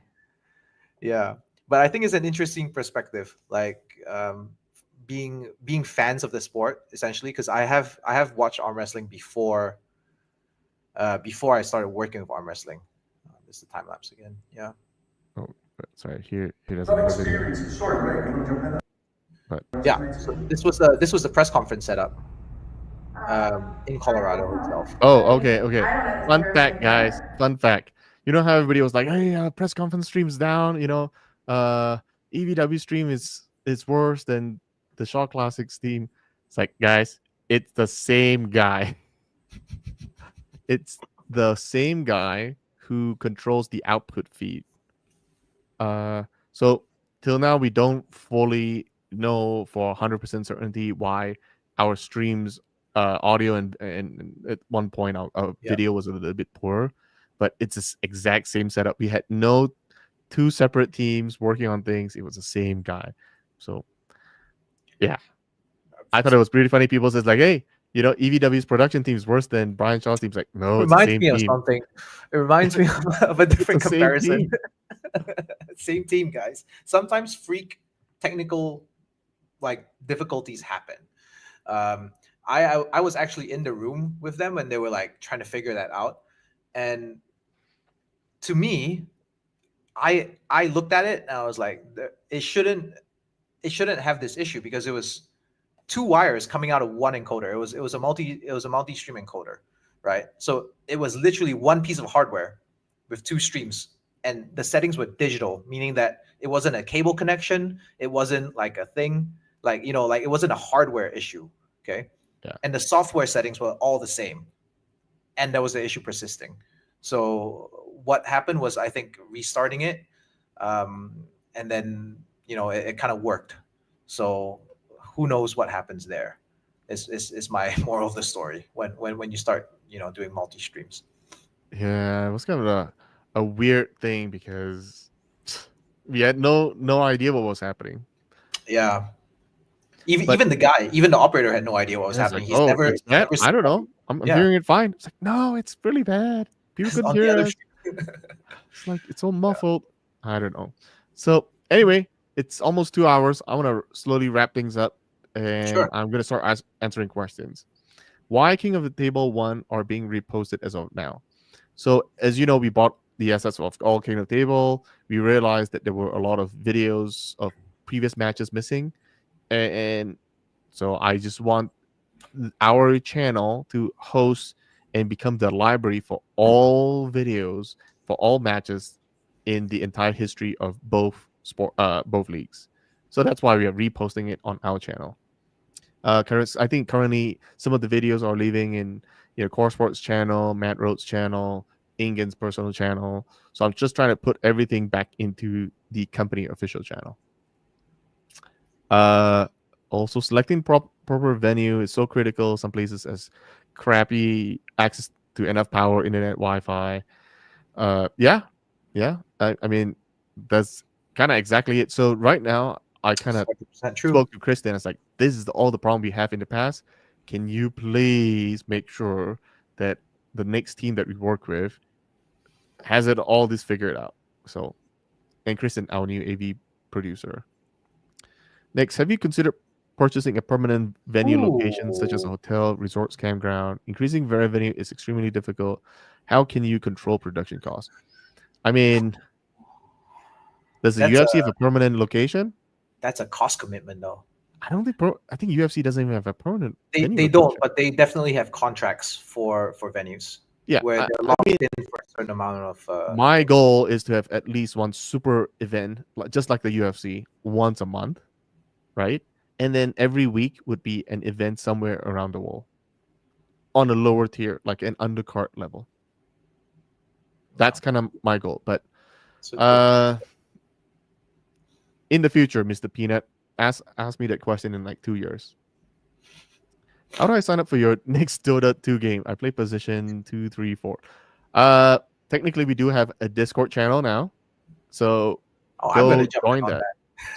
Yeah, but I think it's an interesting perspective, like, being fans of the sport essentially, because I have watched arm wrestling before I started working with arm wrestling. This is the time lapse again. Yeah. Oh, sorry. Here there's another video. But Yeah. So this was the press conference setup, in Colorado itself. oh, okay. Fun fact, guys. Fun fact. You know how everybody was like, "Hey, press conference streams down." Uh, EVW stream is worse than the Shaw Classic stream. It's like, guys, it's the same guy. It's the same guy who controls the output feed. So till now we don't fully know for 100% certainty why our streams, audio and at one point our Yeah. video was a little bit poor, but it's the exact same setup. We had no two separate teams working on things. It was the same guy. So yeah, I thought it was pretty funny. People says like, hey, EVW's production team is worse than Brian Shaw's team. It's like, no, it's the Reminds same me of team. something. It reminds me of a It's the different same comparison. team. Same team, guys. Sometimes freak technical like difficulties happen. Um, I was actually in the room with them when they were like trying to figure that out, and to me, I looked at it and I was like, it shouldn't have this issue because two wires coming out of one encoder. It was a multi-stream encoder, right? So it was literally one piece of hardware with two streams, and the settings were digital, meaning that it wasn't a cable connection, it wasn't like a thing, like like it wasn't a hardware issue, okay? Yeah. And the software settings were all the same, and there was the issue persisting. So what happened was, I think, restarting it, and then it kind of worked. So who knows what happens there? Is my moral of the story when you start doing multi streams. Yeah, it was kind of a weird thing because we had no idea what was happening. Yeah. Even But even the guy, even the operator had no idea what was yeah, it's like, happening. He's oh, never it's bad. never I seen don't one. know. I'm Yeah. hearing it fine. It's like, no, it's really bad. People couldn't On the hear other us. stream. It's like it's all muffled. I don't know. So anyway, it's almost 2 hours. I want to slowly wrap things up, and Sure. I'm gonna start answering questions. Why King of the Table 1 are being reposted as of now? So as you know, we bought the assets of all King of the Table. We realized that there were a lot of videos of previous matches missing, and so I just want our channel to host and become the library for all videos for all matches in the entire history of both leagues. So that's why we are reposting it on our channel. I think currently some of the videos are leaving in Core Sports channel, Matt Rhodes channel, Ingen's personal channel. So I'm just trying to put everything back into the company official channel. Uh, Also, selecting proper venue is so critical. Some places as crappy access to enough power, internet, Wi-Fi. Yeah, yeah. I mean, that's kind of exactly it. So right now, I kind of 100% true. spoke to Kristen. It's like this is all the problem we have in the past. Can you please make sure that the next team that we work with has it all this figured out? So, and Kristen, our new AV producer. Next, have you considered purchasing a permanent venue location such as a Ooh, hotel, resorts, campground? Increasing revenue is extremely difficult. How can you control production costs? I mean, does the that's a UFC have a permanent location? that's a cost commitment though. I don't think I think UFC doesn't even have a permanent They venue they don't, location. but they definitely have contracts for venues Yeah, where they're I mean, locked in for a certain amount of my things. goal is to have at least one super event, just like the UFC, once a month, right? And then every week would be an event somewhere around the world on a lower tier, like an undercard level. That's Wow. kind of my goal. But So cool. uh, in the future, Mr. Peanut, ask me that question in like 2 years. How do I sign up for your next Dota 2 game? I play position 2, 3, 4. Uh, Technically, we do have a Discord channel now, so Oh, I'm go gonna jump join in on that.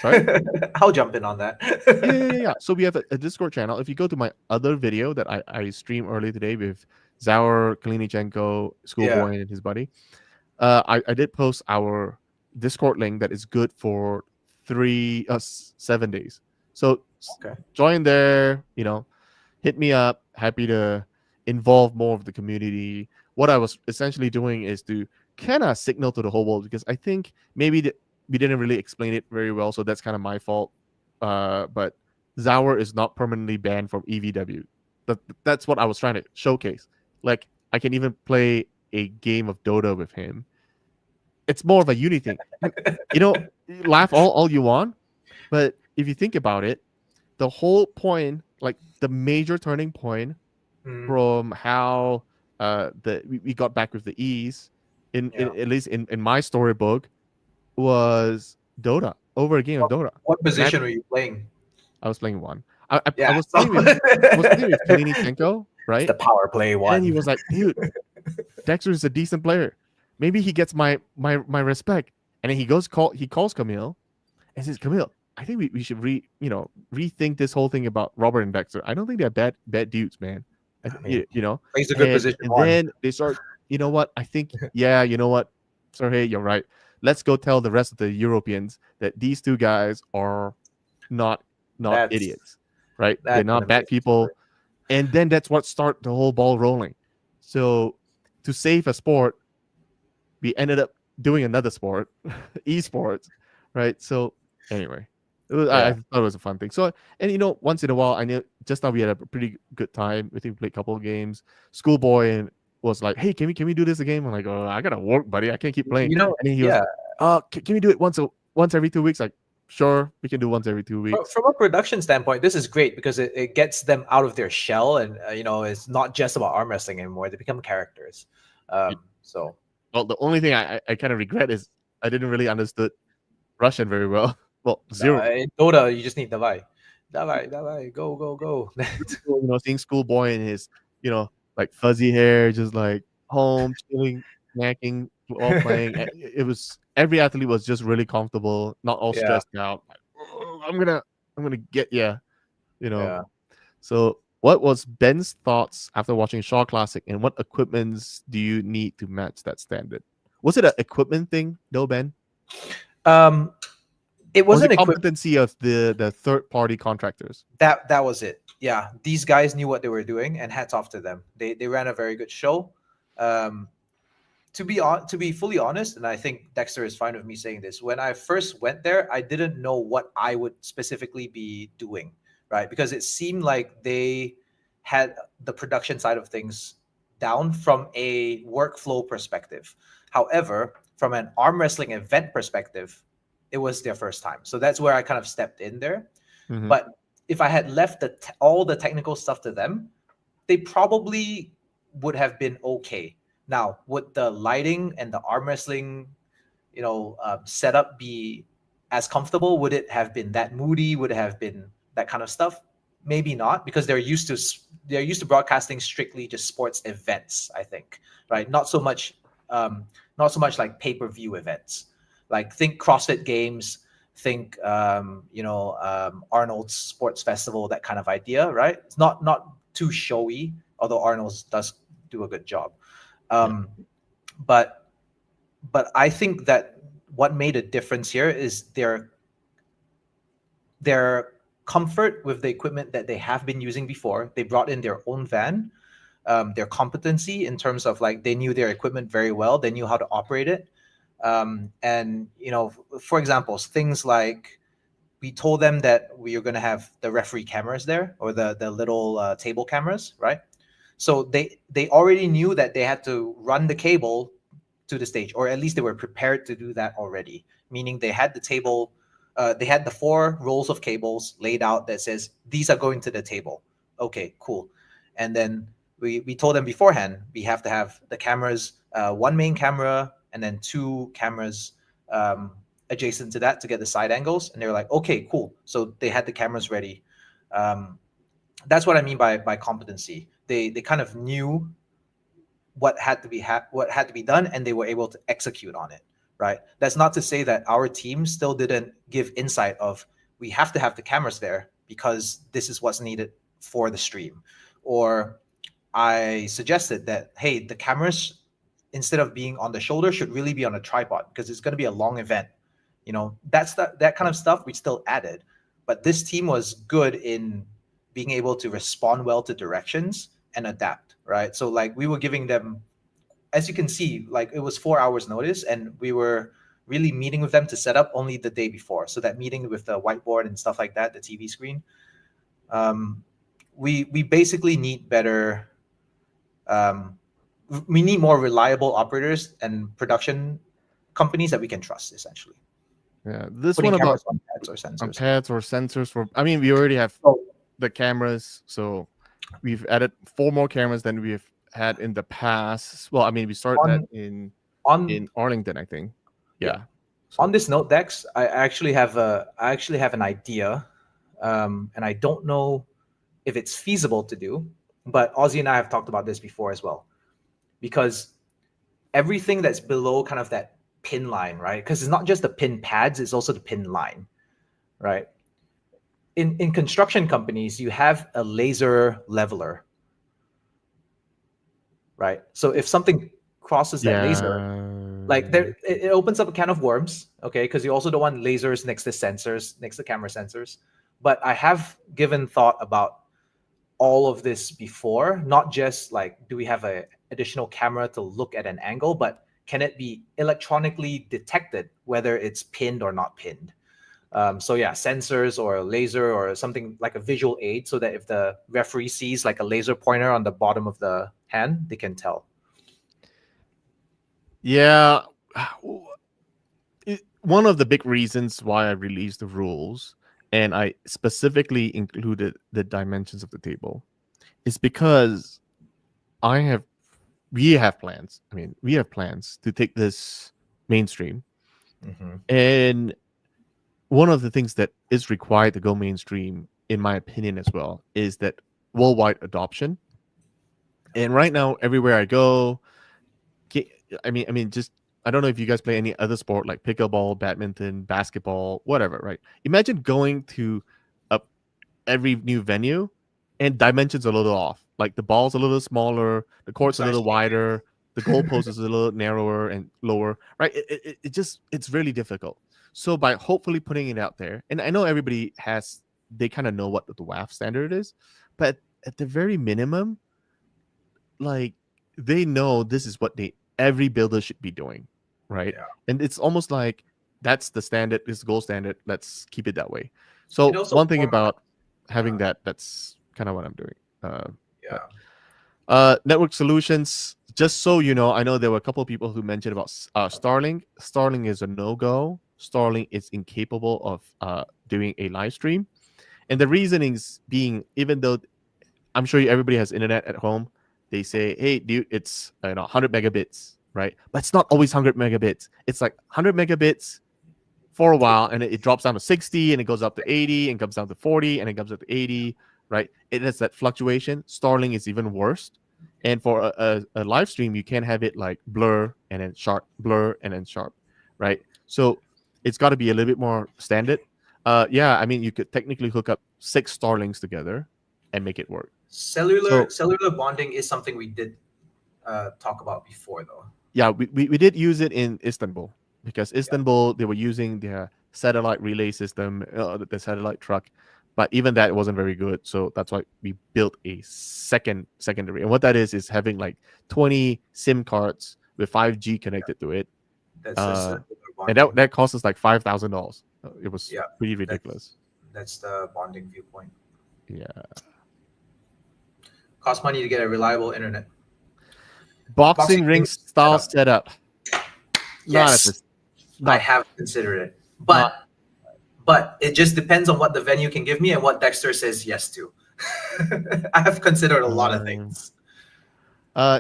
Sorry. that. I'll jump in on Yeah. that. So we have a Discord channel. If you go to my other video that I streamed earlier today with Zaur Kalinichenko, Yeah. Schoolboy, and his buddy, I did post our Discord link that is good for 7 days. So Okay. join there. Hit me up. Happy to involve more of the community. What I was essentially doing is to kind of signal to the whole world because I think maybe we didn't really explain it very well, so that's kind of my fault. But Zaur is not permanently banned from EVW. That's what I was trying to showcase. Like I can even play a game of Dota with him. It's more of a unity thing. And, laugh all you want, but if you think about it, the whole point, like the major turning point Mm, from how we got back with the E's in yeah. at least in my storybook was Dota over a game of What, Dota. what Match position were you playing? I was playing one. I Yeah. was So playing with Kalinichenko, it's right? the power play And then he one. was like, dude, Dexter is a decent player. Maybe he gets my respect. And then he calls Camille and says, Camille, I think we should rethink this whole thing about Robert and Dexter. I don't think they're bad dudes, man. I mean, You know, plays a good position and one. then they start. You know what? I think yeah. You know what? Sorry, you're right. Let's go tell the rest of the Europeans that these two guys are not That's idiots, right? They're that's an not bad amazing story. people. And then that's what start the whole ball rolling. So to save a sport, we ended up doing another sport, esports, right? So anyway, I Yeah. thought it was a fun thing. So, and once in a while, I know just now we had a pretty good time. I think we played a couple of games. Schoolboy and was like, "Hey, can we do this again?" I'm like, "Oh, I gotta work, buddy. I can't keep playing." And then he was, Yeah. Can we do it once every 2 weeks?" Like, sure, we can do once every 2 weeks. From a production standpoint, this is great because it gets them out of their shell, and it's not just about arm wrestling anymore. They become characters. Y- So Well, the only thing I kind of regret is I didn't really understood Russian very well. Well, zero. in Dota, you just need Davai, Davai, Davai, go, go, go. Really cool, seeing Schoolboy and his, like fuzzy hair, just like home chilling, snacking while playing. It was every athlete was just really comfortable, not all Yeah, stressed out. Like, "Oh, I'm gonna get ya," you know. yeah. So, what was Ben's thoughts after watching Shaw Classic, and what equipments do you need to match that standard? Was it an equipment thing, though, Ben? Um, it Or was wasn't it equipped. competency of the third party contractors? That was it. Yeah, these guys knew what they were doing, and hats off to them. They ran a very good show. Um, to be fully honest, and I think Dexter is fine with me saying this, when I first went there, I didn't know what I would specifically be doing, right? Because it seemed like they had the production side of things down from a workflow perspective. However, from an arm wrestling event perspective, it was their first time. So that's where I kind of stepped in there. Mhm. But if I had left all the technical stuff to them, they probably would have been okay. Now, would the lighting and the arm wrestling, setup be as comfortable? Would it have been that moody? Would it have been that kind of stuff? Maybe not, because they're used to broadcasting strictly just sports events. I think, right? Not so much like pay per view events. Like think CrossFit Games, think Arnold's Sports Festival, that kind of idea, right? It's not too showy, although Arnold's does do a good job. Yeah. Um, but I think that what made a difference here is their comfort with the equipment that they have been using before. They brought in their own van. Their competency in terms of like they knew their equipment very well. They knew how to operate it. And for example, things like we told them that we are going to have the referee cameras there, or the little table cameras, right? So they already knew that they had to run the cable to the stage, or at least they were prepared to do that already. Meaning they had the table, they had the 4 rolls of cables laid out that says these are going to the table. Okay, cool. And then we told them beforehand we have to have the cameras, one main camera and then 2 cameras adjacent to that to get the side angles. And they were like, okay, cool. So they had the cameras ready. Um, that's what I mean by competency. They kind of knew what had to be done, and they were able to execute on it. Right. That's not to say that our team still didn't give insight of we have to have the cameras there because this is what's needed for the stream, or I suggested that hey, the cameras instead of being on the shoulder should really be on a tripod because it's going to be a long event. That's that kind of stuff we still added, but this team was good in being able to respond well to directions and adapt, right? So like we were giving them, as you can see, like it was 4 hours notice, and we were really meeting with them to set up only the day before. So that meeting with the whiteboard and stuff like that, the TV screen, um, we basically need better. Um, we need more reliable operators and production companies that we can trust, essentially. Yeah. This Putting one about cameras on pads or on sensors. pads or sensors for. I mean, we already have So the cameras, so we've added 4 more cameras than we've had in the past. Well, I mean, we started that on in on Arlington, I think. yeah, Yeah. on So this note, Dex, I actually have an idea, and I don't know if it's feasible to do, but Ozzy and I have talked about this before as well, because everything that's below kind of that pin line, right? Because it's not just the pin pads, it's also the pin line, right? In construction companies, you have a laser leveler, right? So if something crosses that laser, like yeah. there, it opens up a can of worms, okay? Because you also don't want lasers next to sensors, next to camera sensors. But I have given thought about all of this before, not just like do we have a additional camera to look at an angle, but can it be electronically detected whether it's pinned or not pinned? So yeah, sensors or a laser or something like a visual aid, so that if the referee sees like a laser pointer on the bottom of the hand, they can tell. Yeah. One of the big reasons why I released the rules and I specifically included the dimensions of the table is because I have we have plans. I mean, we have plans to take this mainstream. Mm-hmm. And one of the things that is required to go mainstream, in my opinion, as well, is that worldwide adoption. And right now, everywhere I go, just I don't know if you guys play any other sport like pickleball, badminton, basketball, whatever, right? Imagine going to a every new venue and dimensions a little off. Like the ball's a little smaller, the court's a Size little changes. wider, the goalpost is a little narrower and lower, right? It's really difficult. So by hopefully putting it out there, and I know everybody has they kind of know what the WAF standard is, but at the very minimum, like they know this is what they every builder should be doing, right? Yeah. And it's almost like that's the standard, this gold standard. Let's keep it that way. It So also one thing about having uh, that, that's kind of what I'm doing. But yeah. network solutions. Just so you know, I know there were a couple of people who mentioned about Starlink. Starlink is a no go. Starlink is incapable of doing a live stream, and the reasonings being, even though I'm sure everybody has internet at home. They say, "Hey, dude, it's 100 megabits, right?" But it's not always 100 megabits. It's like 100 megabits for a while, and it drops down to 60, and it goes up to 80, and comes down to 40, and it comes up to 80, right? It has that fluctuation. Starlink is even worse. And for a live stream, you can have it like blur and then sharp, blur and then sharp, right? So it's got to be a little bit more standard. Yeah, I mean, you could technically hook up 6 Starlinks together and make it work. Cellular So cellular bonding is something we did talk about before, though. yeah, we did use it in Istanbul because Istanbul they were using their satellite relay system, the satellite truck, but even that wasn't very good. So that's why we built a secondary. And what that is having like 20 SIM cards with 5G connected to it. That's the Uh, cellular and that bonding. that cost us like $5,000. It was Yeah, pretty that's ridiculous. that's the bonding viewpoint. Yeah, Cost money to get a reliable internet. boxing Boxing ring ring style setup. setup. Not at Yes, this. I Not have considered it, not. but it just depends on what the venue can give me and what Dexter says yes to. I have considered a lot of Um, things.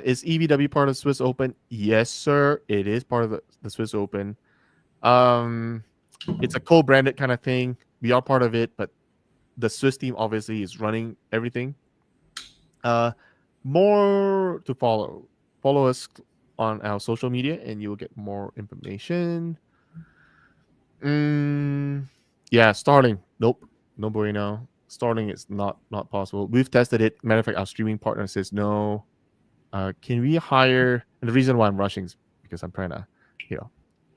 Is EVW part of Swiss Open? Yes, sir. It is part of the Swiss Open. Um, it's a co-branded kind of thing. We are part of it, but the Swiss team obviously is running everything. Uh, more to follow. Follow us on our social media, and you will get more information. Mm, yeah, Starling. Nope, no bueno. Starling is not possible. We've tested it. Matter of fact, our streaming partner says no. Can we hire? And the reason why I'm rushing is because I'm trying to, you know,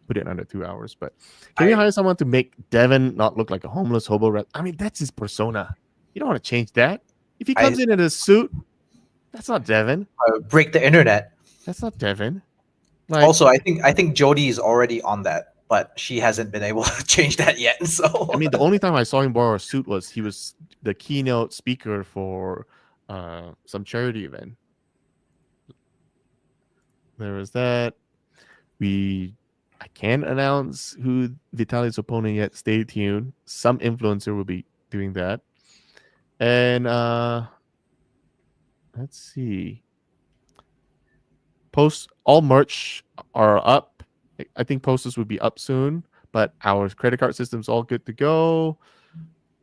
put it in under 2 hours. But can we I hire someone to make Devin not look like a homeless hobo? I mean, that's his persona. You don't want to change that. If he I comes in a suit, that's not Devin. break the internet. That's not Devin. Like, Also, I think Jody is already on that, but she hasn't been able to change that yet. I So mean, the only time I saw him borrow a suit was he was the keynote speaker for some charity event. There was that. I can't announce who Vitali's opponent yet. Stay tuned. Some influencer will be doing that. And let's see. Posts all merch are up. I think posters will be up soon, but our credit card system's all good to go.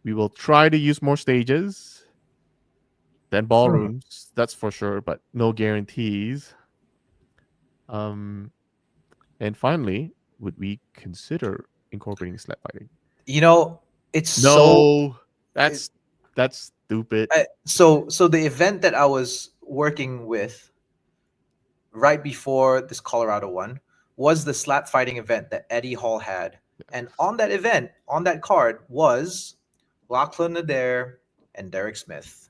We will try to use more stages than ballrooms, that's for sure, but no guarantees. Um, and finally, would we consider incorporating slap fighting? you know, it's so No, it, that's stupid. so the event that I was working with right before this Colorado one was the slap fighting event that Eddie Hall had. And on that event, on that card was Lachlan Adair and Derek Smith.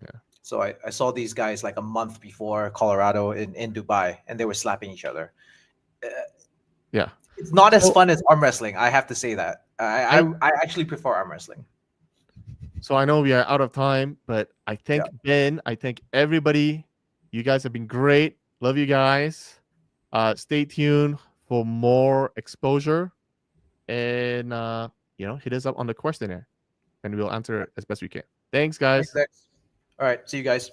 Yeah, So I saw these guys like a month before Colorado in Dubai, and they were slapping each other. Uh, yeah. It's not as So fun as arm wrestling. I have to say that. Thank I actually prefer arm wrestling. So I know we are out of time, but I Yeah. thank Ben. I thank everybody. You guys have been great. Love you guys. Stay tuned for more exposure, and hit us up on the questionnaire, and we'll answer it as best we can. Thanks, Thanks, guys. Dex. All right. See you guys.